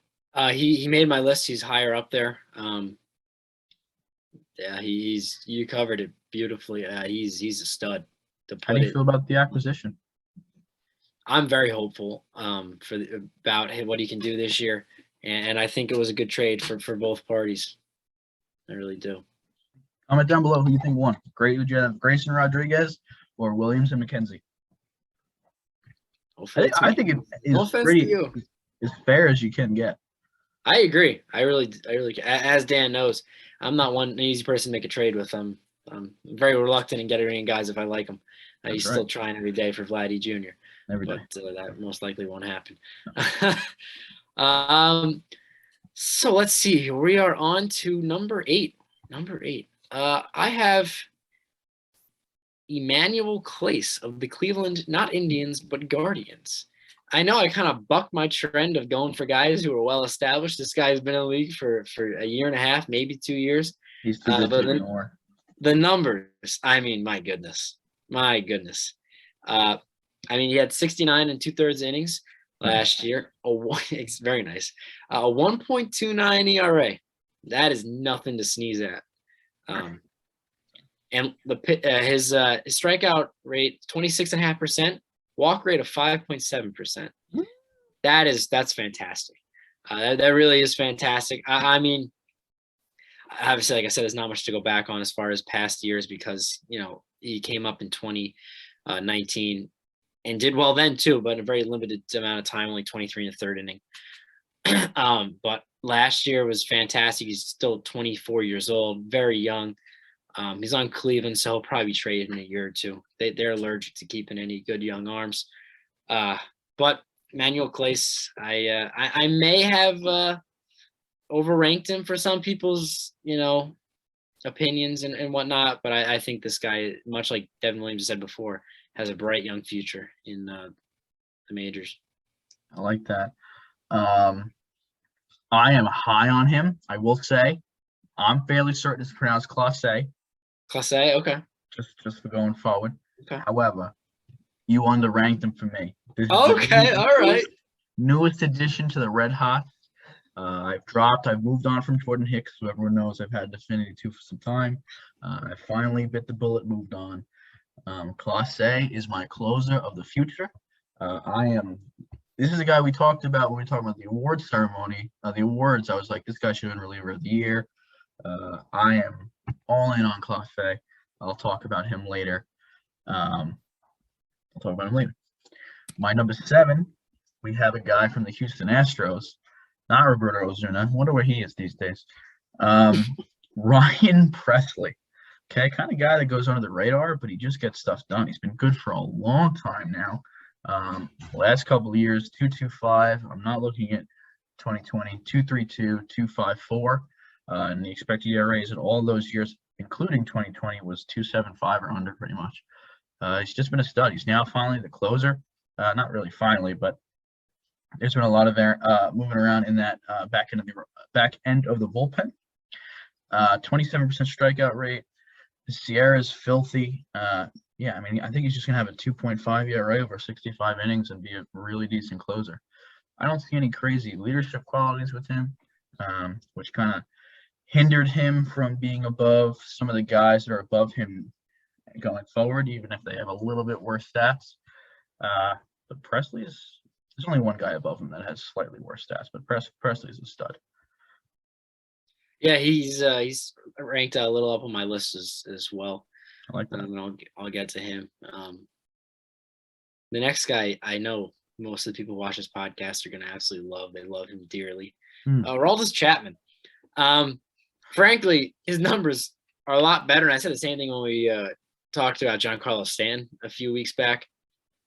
He made my list. He's higher up there. Yeah, you covered it beautifully. He's a stud. How do you feel about the acquisition? I'm very hopeful about what he can do this year, and I think it was a good trade for both parties. I really do. Comment down below who you think won. Would you have Grayson Rodriguez or Williams and McKenzie? I think it is pretty as fair as you can get. I agree. I really, as Dan knows, I'm not an easy person to make a trade with. I'm very reluctant in getting in guys if I like them. He's still trying every day for Vladdy Jr. Every day. But that most likely won't happen. So let's see. We are on to number 8. I have Emanuel Clays of the Cleveland, not Indians, but Guardians. I know I kind of bucked my trend of going for guys who are well established. This guy's been in the league for a year and a half, maybe 2 years. He's too good to ignore. the numbers. I mean, my goodness. He had 69 and 2/3 innings last year. It's very nice. A 1.29 ERA. That is nothing to sneeze at. And his strikeout rate 26.5%, walk rate of 5.7%. That's fantastic. That really is fantastic. I mean, obviously, like I said, there's not much to go back on as far as past years because he came up in 2019 and did well then too, but in a very limited amount of time, only 23 and a third inning. But last year was fantastic. He's still 24 years old, very young. He's on Cleveland, so he'll probably be traded in a year or two. They're allergic to keeping any good young arms. But Emanuel Clays, I may have overranked him for some people's, opinions and whatnot. But I think this guy, much like Devin Williams said before, has a bright young future in the majors. I like that. I am high on him. I will say, I'm fairly certain it's pronounced Clase. Clase, okay. Just for going forward. Okay. However, you underranked him for me. Okay, all right. Newest addition to the Red Hot. I've moved on from Jordan Hicks, who everyone knows I've had Affinity to for some time. I finally bit the bullet, moved on. Clase is my closer of the future. This is a guy we talked about when we were talking about the awards ceremony. The awards, I was like, this guy should have been reliever of the year. I am all in on Clase. I'll talk about him later. My number 7, we have a guy from the Houston Astros, not Roberto Osuna. I wonder where he is these days. Ryan Presley. Okay, kind of guy that goes under the radar, but he just gets stuff done. He's been good for a long time now. Last couple of years, 2.25. I'm not looking at 2020, 2.32, 2.54. And the expected ERAs in all those years, including 2020, was 2.75 or under pretty much. He's just been a stud. He's now finally the closer. Not really finally, but there's been a lot of moving around in that back end of the bullpen. 27% strikeout rate. Sierra's filthy. I think he's just going to have a 2.5 ERA over 65 innings and be a really decent closer. I don't see any crazy leadership qualities with him, which kind of hindered him from being above some of the guys that are above him going forward, even if they have a little bit worse stats. But there's only one guy above him that has slightly worse stats, but Presley's a stud. Yeah, he's ranked a little up on my list as well. I like that. And I'll get to him. The next guy, I know most of the people who watch this podcast are going to absolutely love. They love him dearly. Aroldis Chapman. Frankly, his numbers are a lot better. And I said the same thing when we talked about Giancarlo Stanton a few weeks back.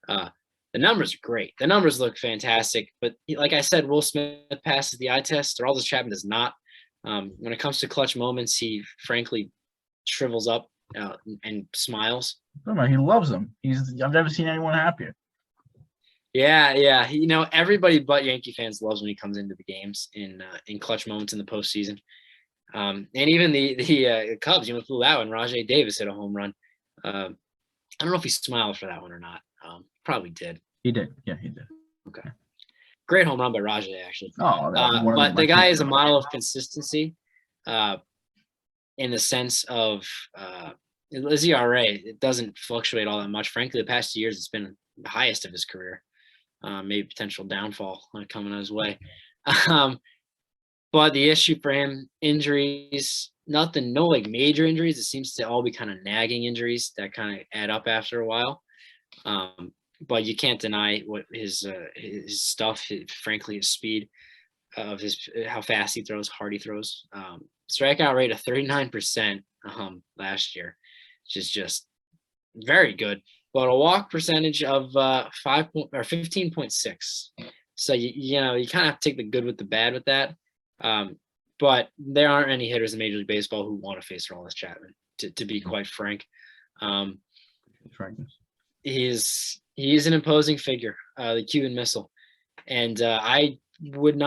The numbers are great. The numbers look fantastic. But like I said, Will Smith passes the eye test. Aroldis Chapman does not. When it comes to clutch moments, he frankly shrivels up and smiles. He loves them. I've never seen anyone happier. Yeah. Everybody but Yankee fans loves when he comes into the games in clutch moments in the postseason. And even the Cubs, flew out when Rajay Davis hit a home run. I don't know if he smiled for that one or not. Probably did. He did. Yeah, he did. Okay. Great home run by Rajay, actually. But the guy is a model of consistency in the sense of his ERA. It doesn't fluctuate all that much. Frankly, the past 2 years, it's been the highest of his career. Maybe potential downfall coming on his way. But the issue for him, injuries, no major injuries. It seems to all be kind of nagging injuries that kind of add up after a while. But you can't deny what his stuff, frankly, his speed of how fast he throws, hard he throws. Strikeout rate of 39% last year, which is just very good. But a walk percentage of 15.6. So you kind of have to take the good with the bad with that. But there aren't any hitters in Major League Baseball who want to face Aroldis Chapman, to be quite frank. He's an imposing figure, the Cuban Missile. And I would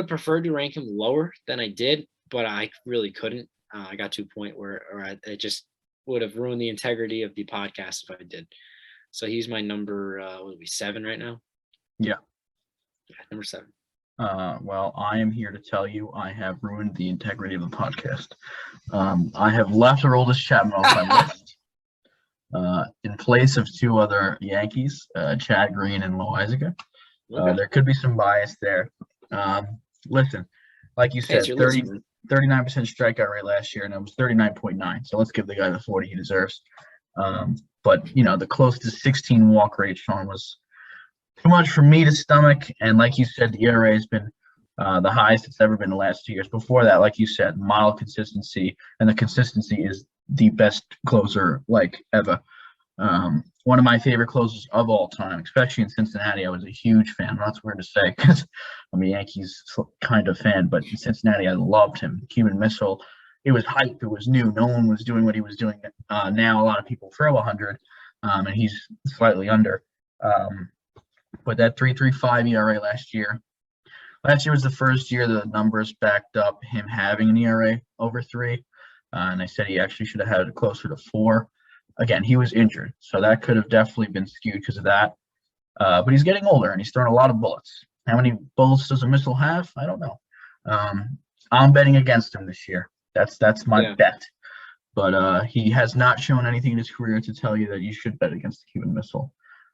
prefer to rank him lower than I did, but I really couldn't. I got to a point where it just would have ruined the integrity of the podcast if I did. So he's my number, what would be 7 right now? Yeah. Yeah, number 7. Well, I am here to tell you I have ruined the integrity of the podcast. I have left Aroldis Chapman off my list in place of 2 other Yankees, Chad Green and Loizaga. Okay. There could be some bias there. Listen, like you said, 39% strikeout rate last year, and it was 39.9. So let's give the guy the 40 he deserves. But, the close to 16 walk rate, Sean, was too much for me to stomach. And like you said, the ERA has been the highest it's ever been the last 2 years. Before that, like you said, model consistency, and the consistency is the best closer ever. One of my favorite closers of all time, especially in Cincinnati. I was a huge fan. That's weird to say because I'm a Yankees kind of fan, but in Cincinnati, I loved him. Cuban Missile, it was hype. It was new. No one was doing what he was doing. Now a lot of people throw 100, and he's slightly under. But that 3.35 ERA last year was the first year the numbers backed up him having an ERA over 3, and they said he actually should have had it closer to 4. Again, he was injured, so that could have definitely been skewed because of that. But he's getting older, and he's throwing a lot of bullets. How many bullets does a Missile have? I don't know. I'm betting against him this year. That's my bet. But he has not shown anything in his career to tell you that you should bet against the Cuban Missile.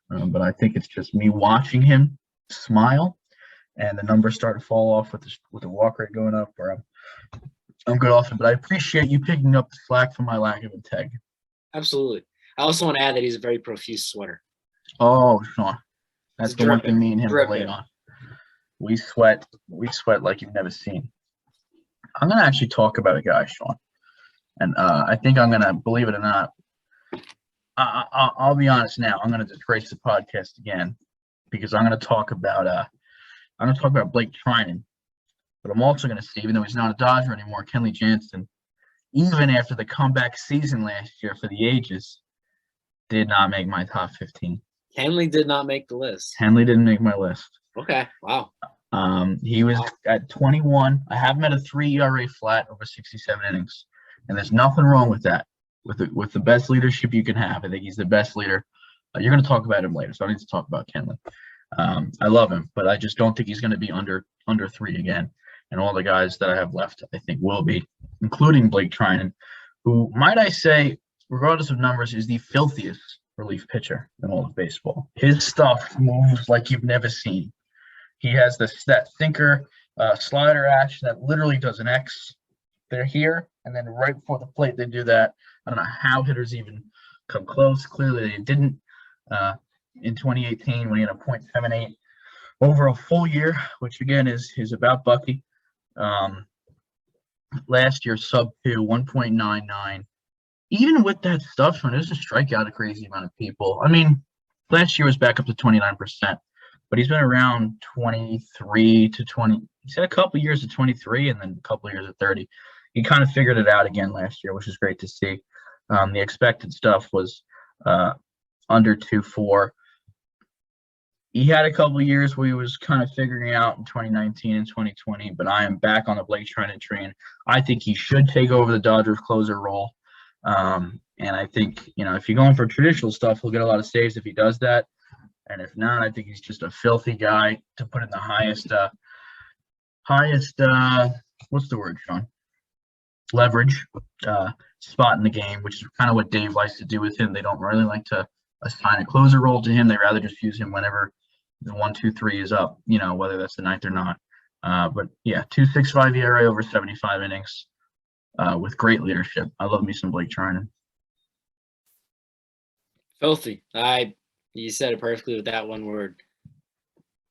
But I think it's just me watching him smile, and the numbers start to fall off with the walk rate going up, where I'm good off it. But I appreciate you picking up the slack for my lack of integrity. Absolutely. I also want to add that he's a very profuse sweater. Oh, Sean, that's the one thing me and him relate on. We sweat like you've never seen. I'm gonna actually talk about a guy, Sean, and I think I'm gonna, believe it or not, I'll be honest now. I'm gonna disgrace the podcast again because I'm gonna talk about Blake Trinan, but I'm also gonna say, even though he's not a Dodger anymore, Kenley Jansen, even after the comeback season last year for the ages, did not make my top 15. Kenley did not make the list. Kenley didn't make my list. Okay. Wow. He was at 21. I have him at a 3 ERA flat over 67 innings, and there's nothing wrong with that. With the best leadership you can have, I think he's the best leader. You're going to talk about him later, so I need to talk about Kenley. I love him, but I just don't think he's going to be under 3 again. And all the guys that I have left, I think, will be, including Blake Trinan, who, might I say, regardless of numbers, is the filthiest relief pitcher in all of baseball. His stuff moves like you've never seen. He has that sinker slider action that literally does an X. They're here, and then right before the plate, they do that. I don't know how hitters even come close. Clearly, they didn't in 2018 when he had a .78 over a full year, which again is about Bucky. Last year, sub 2, 1.99. Even with that stuff, it was a strikeout a crazy amount of people. I mean, last year was back up to 29%, but he's been around 23 to 20. He's had a couple years at 23 and then a couple years at 30. He kind of figured it out again last year, which is great to see. The expected stuff was under 2.4. He had a couple of years where he was kind of figuring out in 2019 and 2020, but I am back on the Blake Trinan train. I think he should take over the Dodgers closer role. And I think, if you're going for traditional stuff, he'll get a lot of saves if he does that. And if not, I think he's just a filthy guy to put in the highest, what's the word, Sean? Leverage spot in the game, which is kind of what Dave likes to do with him. They don't really like to assign a closer role to him. They rather just use him whenever the 1, 2, 3 is up, whether that's the 9th or not. But yeah, 2.65 ERA over 75 innings with great leadership. I love me some Blake Trinan. Filthy. You said it perfectly with that one word.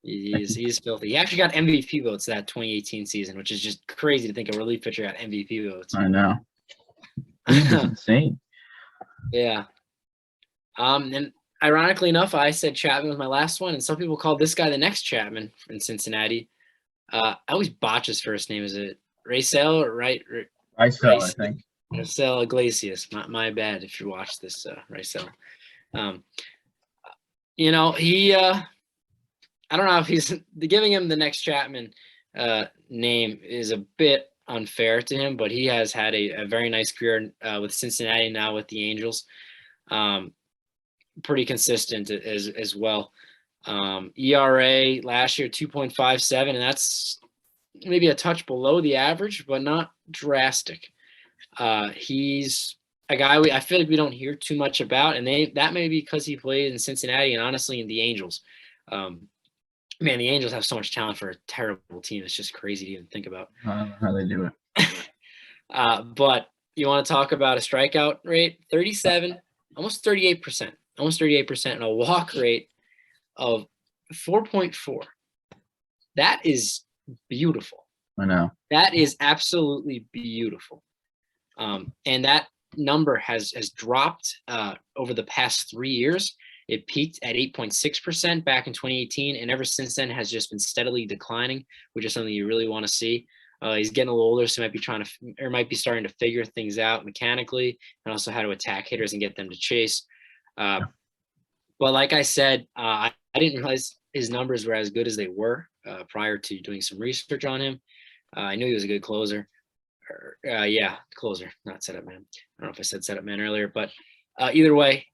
He's filthy. He actually got MVP votes that 2018 season, which is just crazy to think a relief pitcher got MVP votes. I know. He's insane. Yeah. And ironically enough, I said Chapman was my last one, and some people call this guy the next Chapman in Cincinnati. I always botch his first name. Is it Rysel or right? Rysel, I think. Rysel Iglesias. My bad if you watch this, Rysel. He I don't know if he's giving him the next Chapman name is a bit unfair to him, but he has had a very nice career with Cincinnati, now with the Angels. Pretty consistent as well. ERA last year 2.57, and that's maybe a touch below the average, but not drastic. He's a guy I feel like we don't hear too much about, and that may be because he played in Cincinnati and honestly in the Angels. Man, the Angels have so much talent for a terrible team. It's just crazy to even think about. I don't know how they do it. But you want to talk about a strikeout rate? 37, almost 38%, and a walk rate of 4.4. That is beautiful. I know. That is absolutely beautiful. And that number has dropped over the past 3 years. It peaked at 8.6% back in 2018, and ever since then has just been steadily declining, which is something you really want to see. He's getting a little older, so might be starting to figure things out mechanically, and also how to attack hitters and get them to chase. But like I said, I didn't realize his numbers were as good as they were prior to doing some research on him. I knew he was a good closer. Closer, not setup man. I don't know if I said setup man earlier, but either way,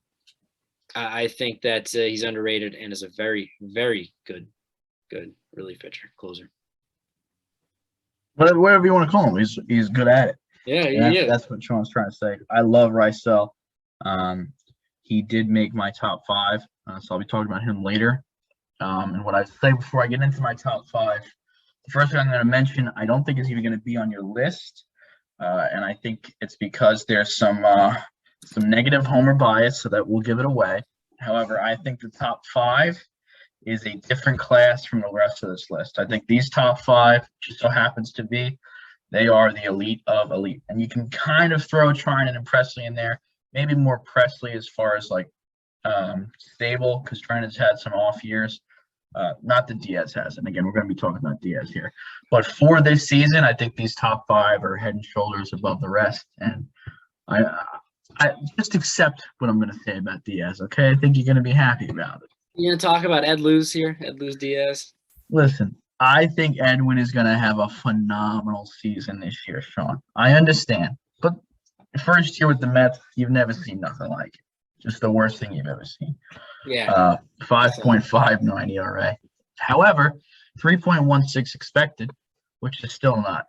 I think that he's underrated and is a very, very good relief pitcher, closer. Whatever you want to call him, he's good at it. Yeah, That's what Sean's trying to say. I love Rysel. He did make my top 5, so I'll be talking about him later. And what I say before I get into my top 5, the first thing I'm going to mention, I don't think is even going to be on your list, and I think it's because there's some negative homer bias, so that will give it away. However, I think the top 5 is a different class from the rest of this list. I think these top 5 just so happens to be, they are the elite of elite. And you can kind of throw Trinan and Presley in there, maybe more Presley as far as like stable, because Trinan's had some off years. Not that Diaz has, and again, we're going to be talking about Diaz here. But for this season, I think these top 5 are head and shoulders above the rest. And I just accept what I'm going to say about Diaz, okay? I think you're going to be happy about it. You going to talk about Ed Luz here? Ed Luz Diaz? Listen, I think Edwin is going to have a phenomenal season this year, Sean. I understand. But first year with the Mets, you've never seen nothing like it. Just the worst thing you've ever seen. Yeah. 5.59 ERA. However, 3.16 expected, which is still not,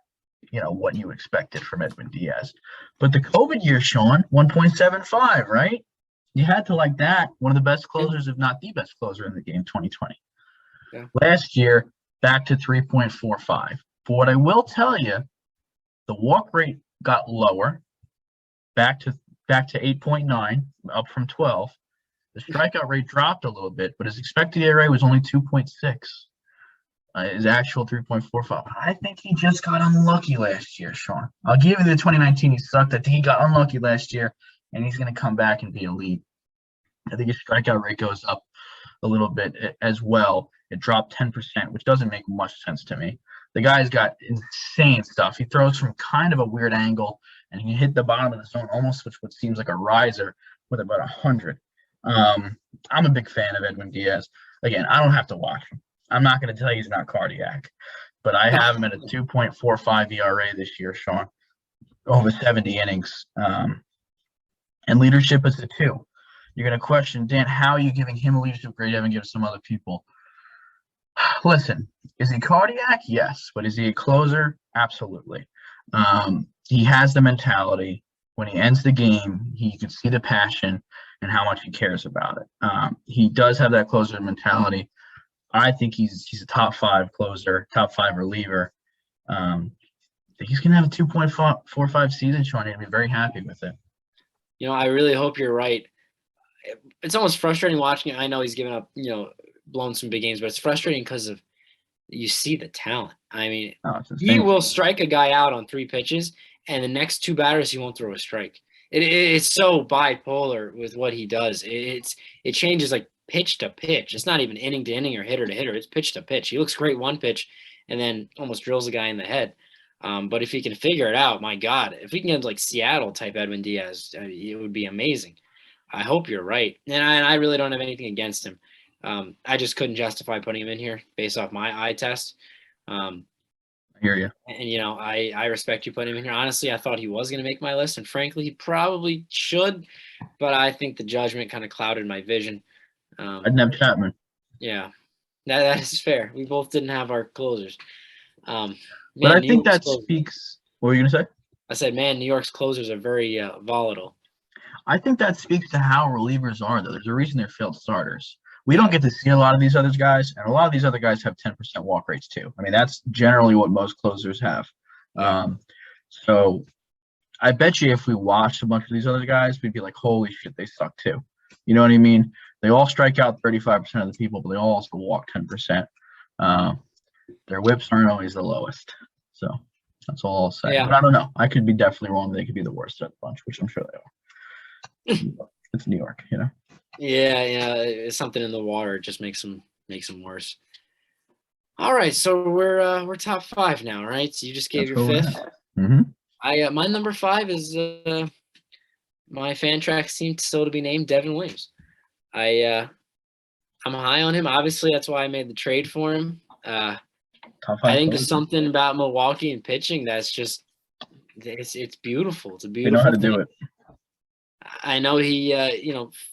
what you expected from Edwin Diaz. But the COVID year, Sean, 1.75, right? You had to like that. One of the best closers, if not the best closer in the game, 2020. Yeah. Last year, back to 3.45. But what I will tell you, the walk rate got lower, back to 8.9, up from 12. The strikeout rate dropped a little bit, but his expected ERA was only 2.6. His actual 3.45. I think he just got unlucky last year, Sean. I'll give you the 2019 he sucked. I think he got unlucky last year, and he's going to come back and be elite. I think his strikeout rate goes up a little bit as well. It dropped 10%, which doesn't make much sense to me. The guy's got insane stuff. He throws from kind of a weird angle, and he hit the bottom of the zone almost with what seems like a riser with about 100. I'm a big fan of Edwin Diaz. Again, I don't have to watch him. I'm not going to tell you he's not cardiac, but I have him at a 2.45 ERA this year, Sean, over 70 innings. And leadership is a 2. You're going to question, Dan, how are you giving him a leadership grade? You haven't given some other people. Listen, is he cardiac? Yes. But is he a closer? Absolutely. He has the mentality. When he ends the game, you can see the passion and how much he cares about it. He does have that closer mentality. I think he's a top 5 closer, top 5 reliever. He's going to have a 2.45 season, Sean. I'd be very happy with it. I really hope you're right. It's almost frustrating watching it. I know he's given up, blown some big games, but it's frustrating because of you see the talent. I mean, he will strike a guy out on 3 pitches, and the next 2 batters he won't throw a strike. It's so bipolar with what he does. It changes like pitch to pitch. It's not even inning to inning or hitter to hitter. It's pitch to pitch. He looks great one pitch, and then almost drills a guy in the head. But if he can figure it out, my God, if we can get like Seattle type Edwin Diaz, it would be amazing. I hope you're right. And I really don't have anything against him. I just couldn't justify putting him in here based off my eye test. I hear you. And you know, I respect you putting him in here. Honestly, I thought he was going to make my list, and frankly, he probably should. But I think the judgment kind of clouded my vision. I didn't have Chapman. Yeah, that is fair. We both didn't have our closers. Man, But I New think York's that closers- speaks. What were you gonna say? I said, man, New York's closers are very volatile. I think that speaks to how relievers are, though. There's a reason they're failed starters. We don't get to see a lot of these other guys, and a lot of these other guys have 10% walk rates too. I mean, that's generally what most closers have. Yeah. So I bet you if we watched a bunch of these other guys, we'd be like, holy shit, they suck too. You know what I mean? They all strike out 35% of the people, but they all also walk 10%. Their whips aren't always the lowest. So that's all I'll say. Yeah. But I don't know. I could be definitely wrong. They could be the worst at the bunch, which I'm sure they are. It's New York, you know. Yeah, it's something in the water. It just makes them worse. All right, so we're top 5 now, right? So you just gave That's your where we're 5th. Mm-hmm. My number 5 is my Fantrax team still to be named Devin Williams. I'm high on him. Obviously, that's why I made the trade for him. Top 5 I think closers. there's something about Milwaukee and pitching that's just it's beautiful. It's a They beautiful know how to thing. do it. I know he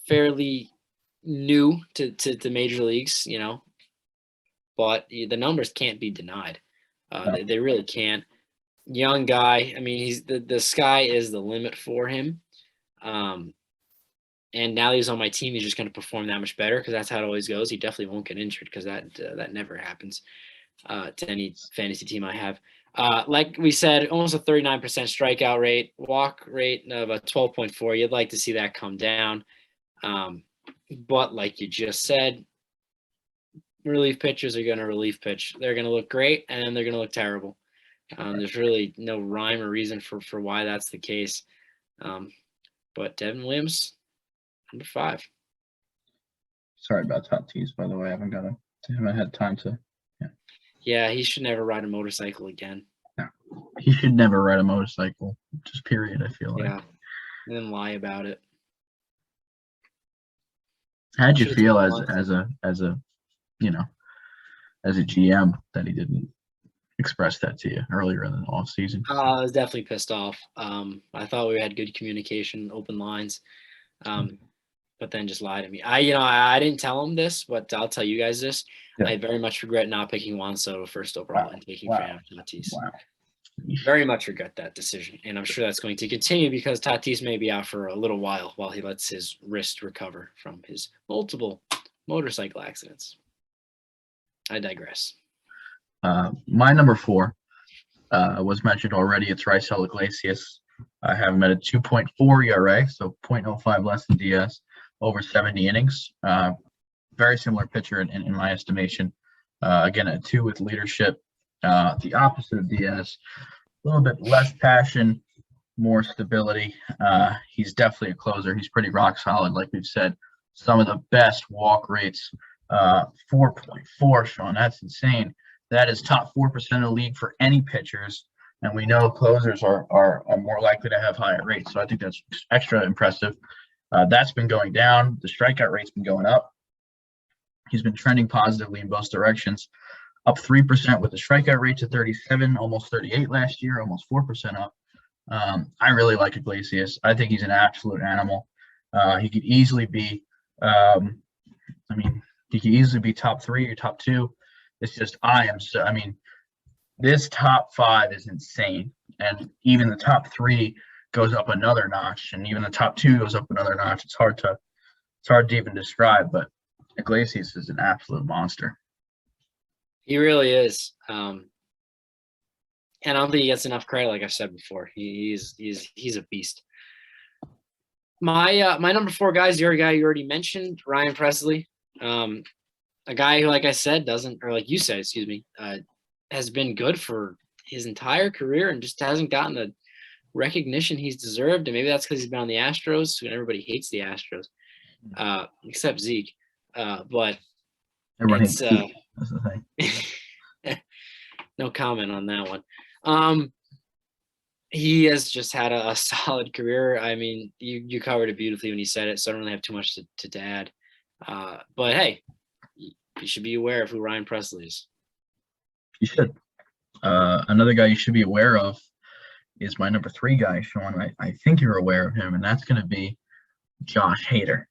fairly new to major leagues, but the numbers can't be denied. No. They really can't. Young guy. I mean, he's the sky is the limit for him. And now that he's on my team, he's just going to perform that much better because that's how it always goes. He definitely won't get injured because that never happens to any fantasy team I have. Like we said, almost a 39% strikeout rate, walk rate of a 12.4. You'd like to see that come down. But like you just said, relief pitchers are going to relief pitch. They're going to look great, and then they're going to look terrible. There's really no rhyme or reason for why that's the case. But Devin Williams, number 5. Sorry about Tatis, by the way. I haven't had time to. Yeah, he should never ride a motorcycle again. No. He should never ride a motorcycle. Just period, I feel like. Yeah, and then lie about it. How'd you Should've feel taken as a GM that he didn't express that to you earlier in the off season? I was definitely pissed off. I thought we had good communication, open lines, but then just lied to me. I didn't tell him this, but I'll tell you guys this. Yeah. I very much regret not picking Juan Soto first overall and taking Fran Tatis. Wow. Very much regret that decision, and I'm sure that's going to continue because Tatis may be out for a little while he lets his wrist recover from his multiple motorcycle accidents. I digress. My number 4 was mentioned already. It's Rysel Iglesias. I have him at a 2.4 ERA, so 0.05 less than Diaz, over 70 innings. Very similar pitcher in my estimation. Again, a 2 with leadership. The opposite of Diaz, a little bit less passion, more stability. He's definitely a closer. He's pretty rock solid, like we've said. Some of the best walk rates, 4.4, Sean. That's insane. That is top 4% of the league for any pitchers. And we know closers are more likely to have higher rates. So I think that's extra impressive. That's been going down. The strikeout rate's been going up. He's been trending positively in both directions. Up 3% with the strikeout rate to 37, almost 38 last year, almost 4% up. I really like Iglesias. I think he's an absolute animal. He could easily be, he could easily be top 3 or top 2. It's just, this top 5 is insane. And even the top 3 goes up another notch, and even the top 2 goes up another notch. It's hard to even describe, but Iglesias is an absolute monster. He really is. And I don't think he gets enough credit, like I've said before. He's a beast. My number 4 guy is your guy you already mentioned, Ryan Presley. A guy who, like I said, like you said, has been good for his entire career and just hasn't gotten the recognition he's deserved. And maybe that's because he's been on the Astros, and everybody hates the Astros, except Zeke. But Everyone it's hates Zeke. That's the thing. no comment on that one. He has just had a solid career. I mean, you covered it beautifully when you said it, so I don't really have too much to add. But hey, you should be aware of who Ryan Presley is. You should. Another guy you should be aware of is my number 3 guy, Sean. I think you're aware of him, and that's going to be Josh Hader.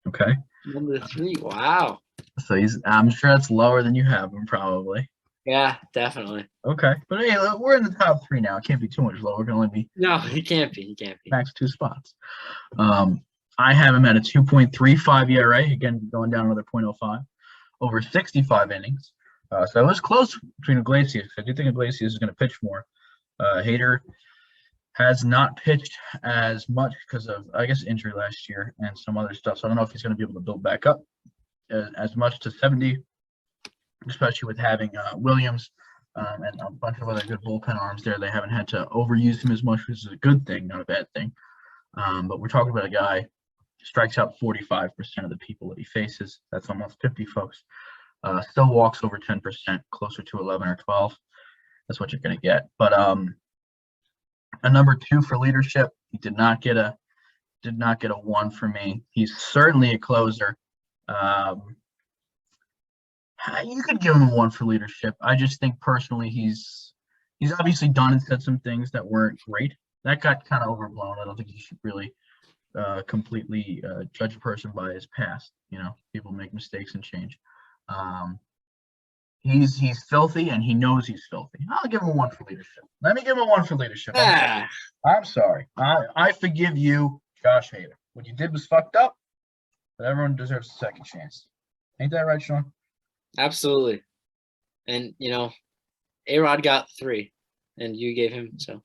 Okay. Number 3. Wow. So I'm sure that's lower than you have him, probably. Yeah, definitely. Okay. But hey, we're in the top 3 now. It can't be too much lower. It can only be. No, he can't be. He can't be. Max 2 spots. I have him at a 2.35 ERA. Again, going down another 0.05 over 65 innings. So it was close between Iglesias. I do think Iglesias is going to pitch more. Hader has not pitched as much because of, I guess, injury last year and some other stuff. So I don't know if he's going to be able to build back up as much to 70, especially with having Williams and a bunch of other good bullpen arms there. They haven't had to overuse him as much, which is a good thing, not a bad thing. But we're talking about a guy who strikes out 45% of the people that he faces. That's almost 50 folks. Still walks over 10%, closer to 11 or 12. That's what you're going to get. But a number 2 for leadership. He did not get a 1 for me. He's certainly a closer. You could give him a 1 for leadership. I just think personally he's obviously done and said some things that weren't great. That got kind of overblown. I don't think you should really completely judge a person by his past. People make mistakes and change. He's filthy, and he knows he's filthy. I'll give him a 1 for leadership. Let me give him a 1 for leadership. I'm sorry. I forgive you, Josh Hader. What you did was fucked up, but everyone deserves a second chance. Ain't that right, Sean? Absolutely. And, A-Rod got 3, and you gave him, so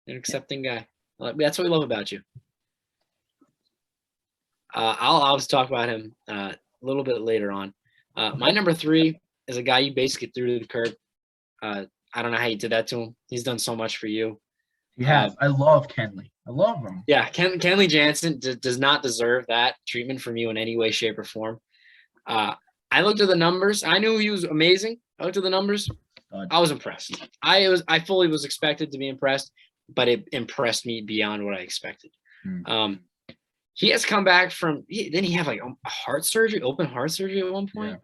an accepting guy. That's what we love about you. I'll obviously talk about him a little bit later on. My number 3 is a guy you basically threw to the curb. I don't know how you did that to him. He's done so much for you. He has. I love Kenley. I love him. Yeah, Kenley Jansen does not deserve that treatment from you in any way, shape, or form. I looked at the numbers. I knew he was amazing. I looked at the numbers. I was impressed. I fully was expected to be impressed, but it impressed me beyond what I expected. He has come back from. Then he had like a heart surgery, open heart surgery at one point.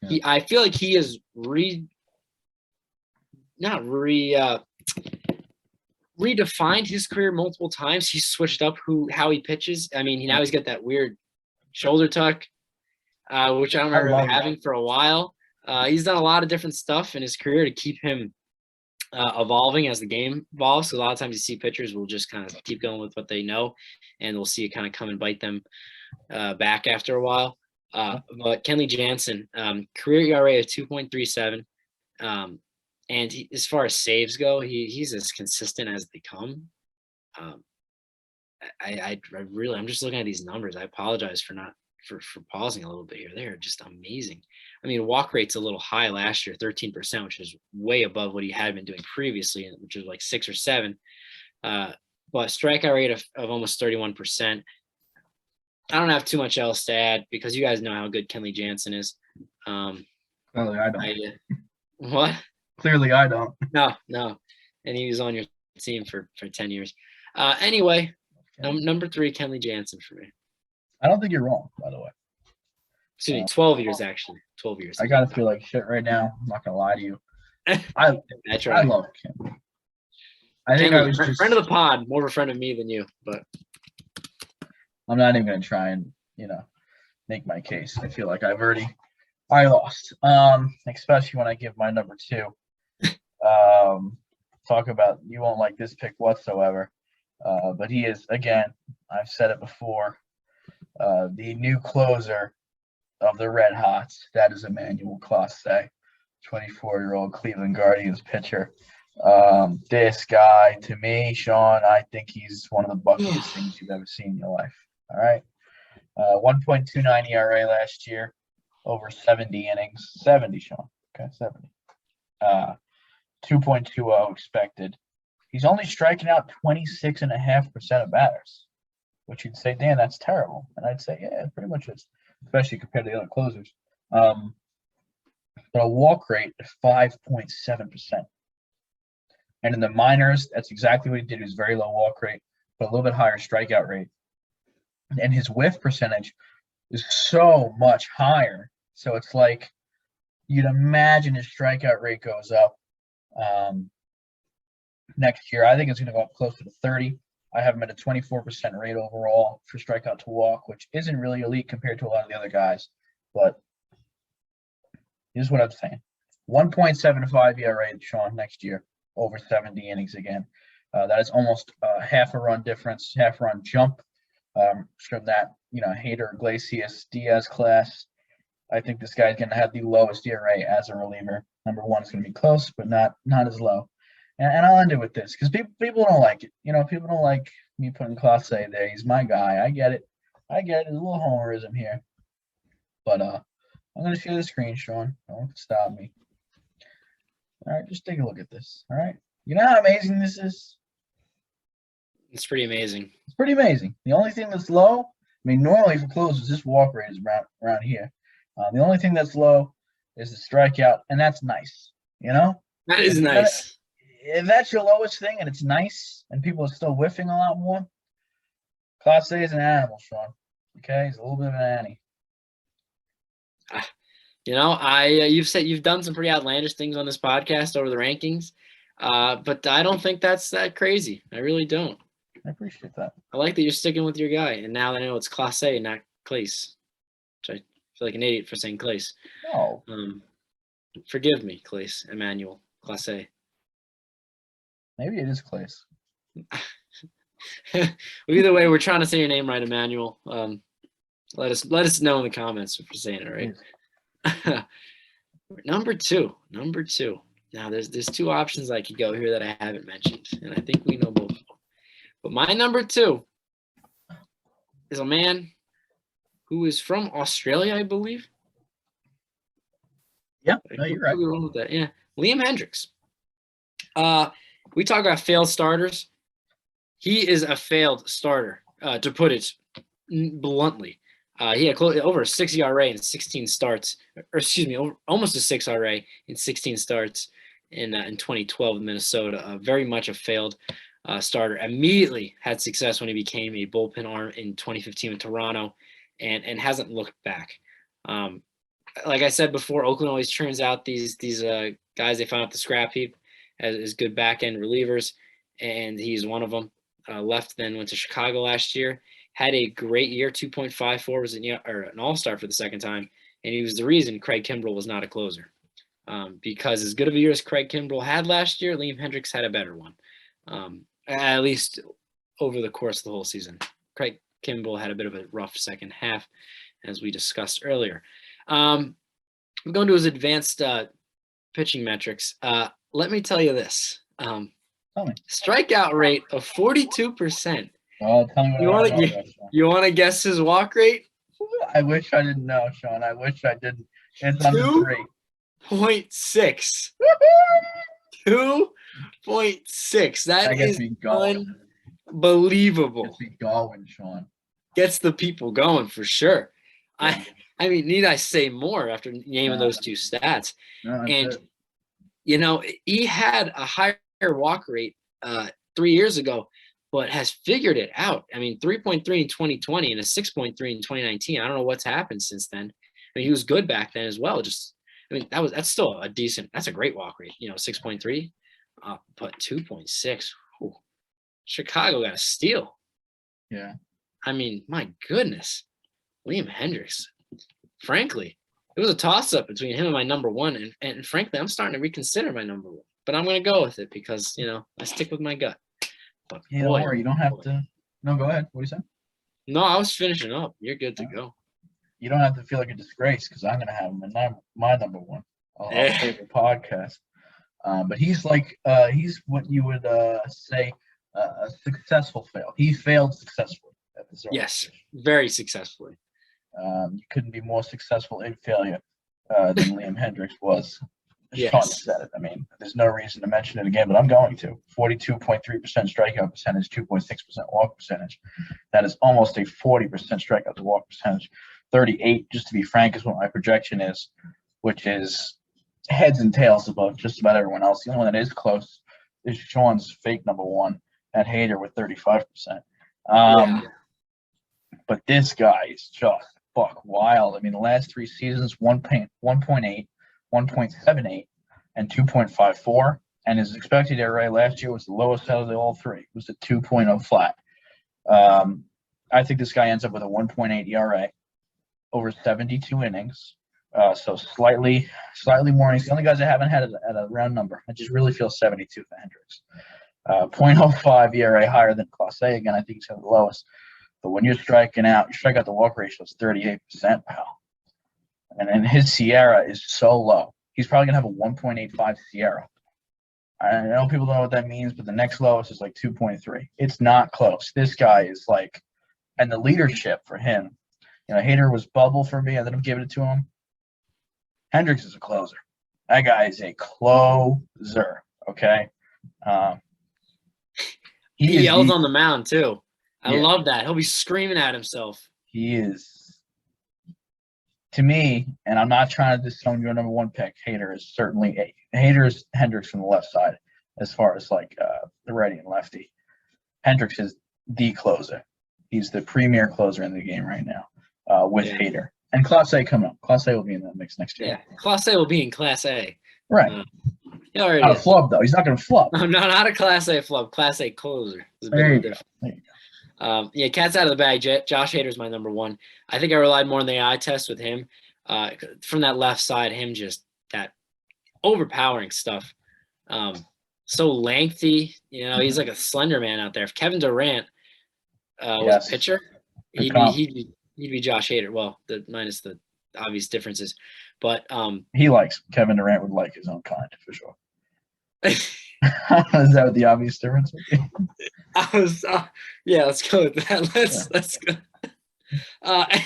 Yeah. I feel like he is redefined his career multiple times. He's switched up how he pitches. I mean, now he's got that weird shoulder tuck, which I don't remember having for a while. He's done a lot of different stuff in his career to keep him evolving as the game evolves. So a lot of times you see pitchers will just kind of keep going with what they know, and we'll see it kind of come and bite them back after a while. But Kenley Jansen, career ERA of 2.37. And as far as saves go, he's as consistent as they come. I'm just looking at these numbers. I apologize for pausing a little bit here. They're just amazing. I mean, walk rate's a little high last year, 13%, which is way above what he had been doing previously, which was like 6 or 7. But strikeout rate of almost 31%. I don't have too much else to add because you guys know how good Kenley Jansen is. Clearly, I don't. What? Clearly, I don't. No. And he was on your team for 10 years. Anyway, number 3, Kenley Jansen for me. I don't think you're wrong, by the way. Excuse me, 12 years, actually. 12 years. I got to feel like shit right now. I'm not going to lie to you. That's right. I love Kenley. I think I was just friend of the pod, more of a friend of me than you, but I'm not even going to try and, make my case. I feel like I lost. Especially when I give my number 2. Talk about, you won't like this pick whatsoever. But he is, again, I've said it before, the new closer of the Red Hots. That is Emanuel Clays, 24-year-old Cleveland Guardians pitcher. This guy, to me, Sean, I think he's one of the buckiest things you've ever seen in your life. All right. 1.29 ERA last year, over 70 innings. 70, Sean. Okay, 70. 2.20 expected. He's only striking out 26.5% of batters, which you'd say, Dan, that's terrible. And I'd say, yeah, it pretty much is, especially compared to the other closers. But a walk rate of 5.7%. And in the minors, that's exactly what he did. He was very low walk rate, but a little bit higher strikeout rate. And his whiff percentage is so much higher. So it's like you'd imagine his strikeout rate goes up Next year. I think it's going to go up closer to 30. I have him at a 24% rate overall for strikeout to walk, which isn't really elite compared to a lot of the other guys. But here's what I'm saying. 1.75 ERA, Sean, next year, over 70 innings again. That is almost half a run difference, half run jump from that, Hayden Iglesias Diaz class. I think this guy's going to have the lowest ERA as a reliever. Number one is going to be close, but not as low. And I'll end it with this because people don't like it. People don't like me putting Clase there. He's my guy. I get it. There's a little homerism here. But I'm going to share the screen, Sean. Don't stop me. All right, just take a look at this. All right. You know how amazing this is? It's pretty amazing. It's pretty amazing. The only thing that's low, normally for closers, this walk rate is around here. The only thing that's low is the strikeout, and that's nice. That is nice. If that's your lowest thing and it's nice and people are still whiffing a lot more, Clase is an animal, Sean. Okay? He's a little bit of an Annie. You've done some pretty outlandish things on this podcast over the rankings, but I don't think that's that crazy. I really don't. I appreciate that. I like that you're sticking with your guy, and now that I know it's Clase, not Clays, which I feel like an idiot for saying Clays. No. Forgive me, Clays, Emanuel Clase. Maybe it is Clays. Either way, we're trying to say your name right, Emanuel. Let us know in the comments if we're saying it right. Number two. Now there's two options I could go here that I haven't mentioned, and I think we know both of them. But my number two is a man who is from Australia, I believe. Yeah, no, you're right. With that. Yeah, Liam Hendricks. We talk about failed starters. He is a failed starter, to put it bluntly. He had over a 6 ERA in 16 starts, almost a 6 ERA in 16 starts in 2012 in Minnesota. Very much a failed starter. Immediately had success when he became a bullpen arm in 2015 with Toronto, and hasn't looked back. Like I said before, Oakland always churns out these guys they found at the scrap heap as good back-end relievers, and he's one of them. Left, then went to Chicago last year. Had a great year, 2.54, was an all-star for the second time, and he was the reason Craig Kimbrell was not a closer. Because as good of a year as Craig Kimbrell had last year, Liam Hendricks had a better one, at least over the course of the whole season. Craig Kimbrell had a bit of a rough second half, as we discussed earlier. I'm going to his advanced pitching metrics. Let me tell you this. Strikeout rate of 42%. Oh, tell me you want to guess his walk rate? I wish I didn't know, Sean. I wish I didn't. It's under 3. 2.6. 2.6. That is unbelievable. Gets me going, Sean. Gets the people going for sure. I mean, need I say more after naming those two stats? No, and he had a higher walk rate 3 years ago, but has figured it out. I mean, 3.3 in 2020 and a 6.3 in 2019. I don't know what's happened since then. I mean, he was good back then as well. That's still that's a great walk rate. 6.3, but 2.6. Chicago got a steal. Yeah. I mean, my goodness, Liam Hendricks. Frankly, it was a toss-up between him and my number one, and frankly, I'm starting to reconsider my number one. But I'm going to go with it because, I stick with my gut. But don't worry. You don't have to. No, go ahead. What do you say? No, I was finishing up. You're good to go. You don't have to feel like a disgrace because I'm going to have him in my number one. I'll save the podcast. But he's he's what you would say a successful fail. He failed successfully at this. Yes, very successfully. You couldn't be more successful in failure than Liam Hendricks was. Yes. Sean said it. I mean, there's no reason to mention it again, but I'm going to. 42.3% strikeout percentage, 2.6% walk percentage. That is almost a 40% strikeout to walk percentage. 38, just to be frank, is what my projection is, which is heads and tails above just about everyone else. The only one that is close is Sean's fake number one at Hayden with 35%. But this guy is just buck wild. I mean, the last 3 seasons, 1.8, 1.78, and 2.54. And his expected ERA last year was the lowest out of the all three. It was a 2.0 flat. I think this guy ends up with a 1.8 ERA over 72 innings. So slightly more innings. The only guys I haven't had at a round number. I just really feel 72 for Hendricks. 0.05 ERA higher than Class A. Again, I think he's got the lowest. But when you're striking out, you strike out the walk ratio is 38%, pal. And his Sierra is so low. He's probably going to have a 1.85 Sierra. I know people don't know what that means, but the next lowest is like 2.3. It's not close. This guy is like, and the leadership for him, Hader was bubble for me. I ended up giving it to him. Hendricks is a closer. That guy is a closer, okay? He yells on the mound, too. I Yeah. love that. He'll be screaming at himself. He is, to me, and I'm not trying to disown your number one pick. Hader is Hendricks from the left side as far as like the righty and lefty. Hendricks is the closer. He's the premier closer in the game right now with Hader. And Class A coming up. Class A will be in that mix next year. Yeah, Class A will be in Class A. Right. Not a flub, though. He's not going to flub. No, not a Class A flub. Class A closer. There you go. Cat's out of the bag. Josh Hader's my number one. I think I relied more on the eye test with him. From that left side, him just that overpowering stuff. So lengthy. He's like a slender man out there. If Kevin Durant was a pitcher, he'd be Josh Hader. Well, minus the obvious differences. But Kevin Durant would like his own kind for sure. Is that what the obvious difference would be? Let's go with that. Let's go.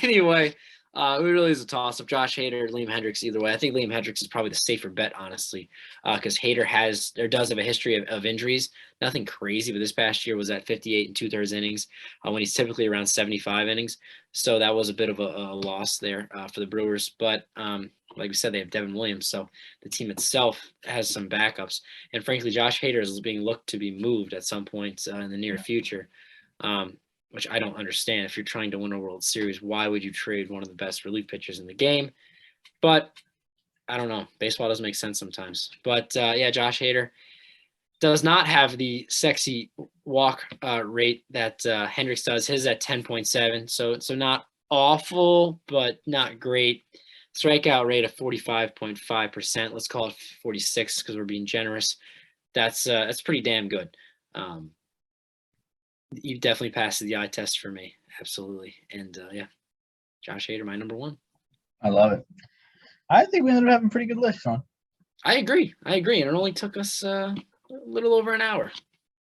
Anyway, it really is a toss-up. Josh Hader or Liam Hendricks, either way. I think Liam Hendricks is probably the safer bet, honestly, because Hader does have a history of injuries. Nothing crazy, but this past year was at 58 2/3 innings when he's typically around 75 innings. So that was a bit of a loss there for the Brewers. But like we said, they have Devin Williams, so the team itself has some backups. And frankly, Josh Hader is being looked to be moved at some point in the near future, which I don't understand. If you're trying to win a World Series, why would you trade one of the best relief pitchers in the game? But I don't know. Baseball doesn't make sense sometimes. But, Josh Hader does not have the sexy walk rate that Hendricks does. His at 10.7, so not awful, but not great. Strikeout rate of 45.5%. Let's call it 46 because we're being generous. That's pretty damn good. You definitely passed the eye test for me. Absolutely. And Josh Hader, my number one. I love it. I think we ended up having a pretty good list, Sean. I agree. And it only took us a little over an hour.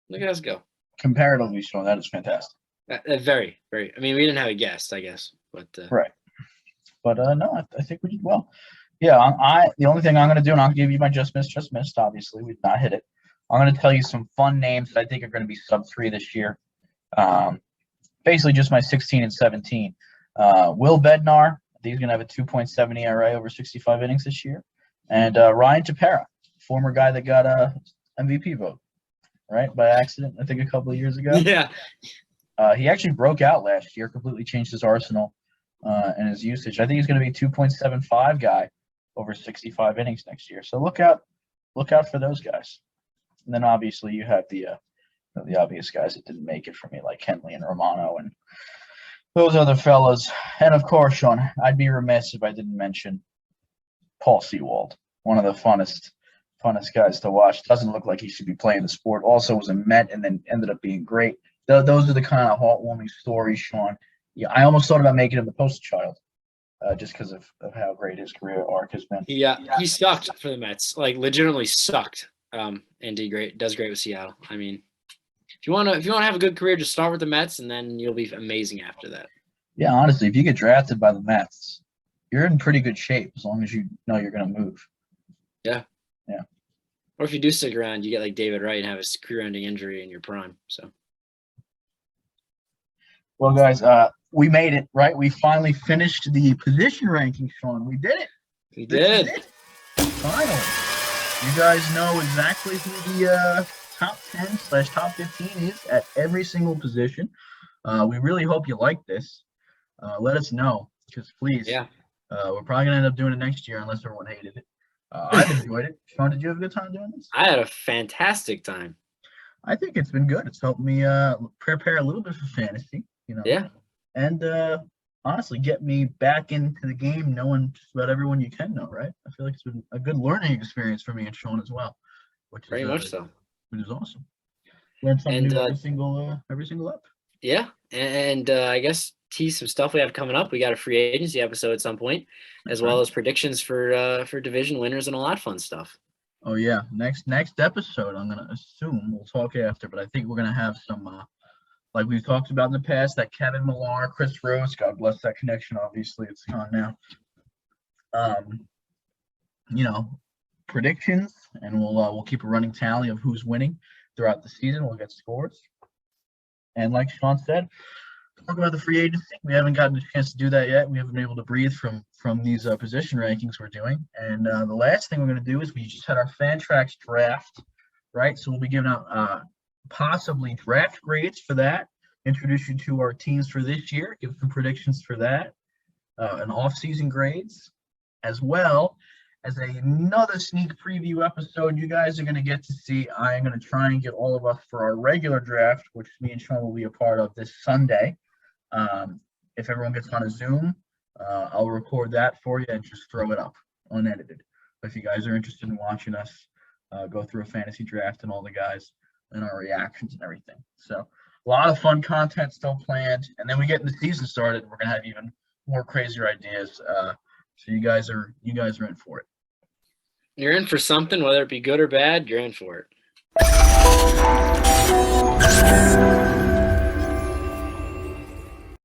Look at us go. Comparatively, Sean, that is fantastic. Very, very. I mean, we didn't have a guest, I guess. But right. But no, I think we did well. Yeah, the only thing I'm going to do, and I'll give you my just missed. Obviously, we did not hit it. I'm going to tell you some fun names that I think are going to be sub 3 this year. Basically, just my 16 and 17. Will Bednar, I think he's going to have a 2.7 ERA over 65 innings this year. And Ryan Tepera, former guy that got a MVP vote, right, by accident, I think a couple of years ago. Yeah. He actually broke out last year, completely changed his arsenal and his usage. I think he's going to be a 2.75 guy over 65 innings next year. So look out for those guys. And then obviously you have the obvious guys that didn't make it for me, like Kenley and Romano and those other fellas. And of course, Sean, I'd be remiss if I didn't mention Paul Sewald, one of the funnest guys to watch. Doesn't look like he should be playing the sport. Also was a Met and then ended up being great. Those are the kind of heartwarming stories, Sean. Yeah, I almost thought about making him the poster child just because of how great his career arc has been. Yeah, he sucked for the Mets, like legitimately sucked. And does great with Seattle. I mean, if you want to have a good career, just start with the Mets, and then you'll be amazing after that. Yeah, honestly, if you get drafted by the Mets, you're in pretty good shape as long as you know you're going to move. Yeah. Yeah. Or if you do stick around, you get like David Wright and have a career-ending injury in your prime. So. Well, guys, we made it, right? We finally finished the position ranking, Sean. We did it. We did. Finally. You guys know exactly who the top 10/top 15 is at every single position. We really hope you like this. Let us know, because please, we're probably going to end up doing it next year unless everyone hated it. I've enjoyed it. Sean, did you have a good time doing this? I had a fantastic time. I think it's been good. It's helped me prepare a little bit for fantasy, Yeah. and honestly get me back into the game, knowing just about everyone you can know, right? I feel like it's been a good learning experience for me and Sean as well, which is Very much so. Which is awesome. Learn something new every single up. Yeah, and I guess tease some stuff we have coming up. We got a free agency episode at some point, as well as predictions for division winners and a lot of fun stuff. Oh yeah, next episode I'm gonna assume we'll talk after, but I think we're gonna have some like we've talked about in the past, that Kevin Millar, Chris Rose, God bless that connection. Obviously, it's gone now. Predictions, and we'll keep a running tally of who's winning throughout the season. We'll get scores, and like Sean said, talk about the free agency. We haven't gotten a chance to do that yet. We haven't been able to breathe from these position rankings we're doing. And the last thing we're going to do is we just had our Fantrax draft, right? So we'll be giving out possibly draft grades for that, introduce you to our teams for this year, give some predictions for that, and off-season grades, as well as another sneak preview episode you guys are going to get to see. I am going to try and get all of us for our regular draft, which me and Sean will be a part of this Sunday. If everyone gets on a Zoom, I'll record that for you and just throw it up unedited. But if you guys are interested in watching us go through a fantasy draft and all the guys and our reactions and everything. So a lot of fun content still planned. And then we get in the season started, we're going to have even more crazier ideas. So you guys are in for it. You're in for something, whether it be good or bad, you're in for it.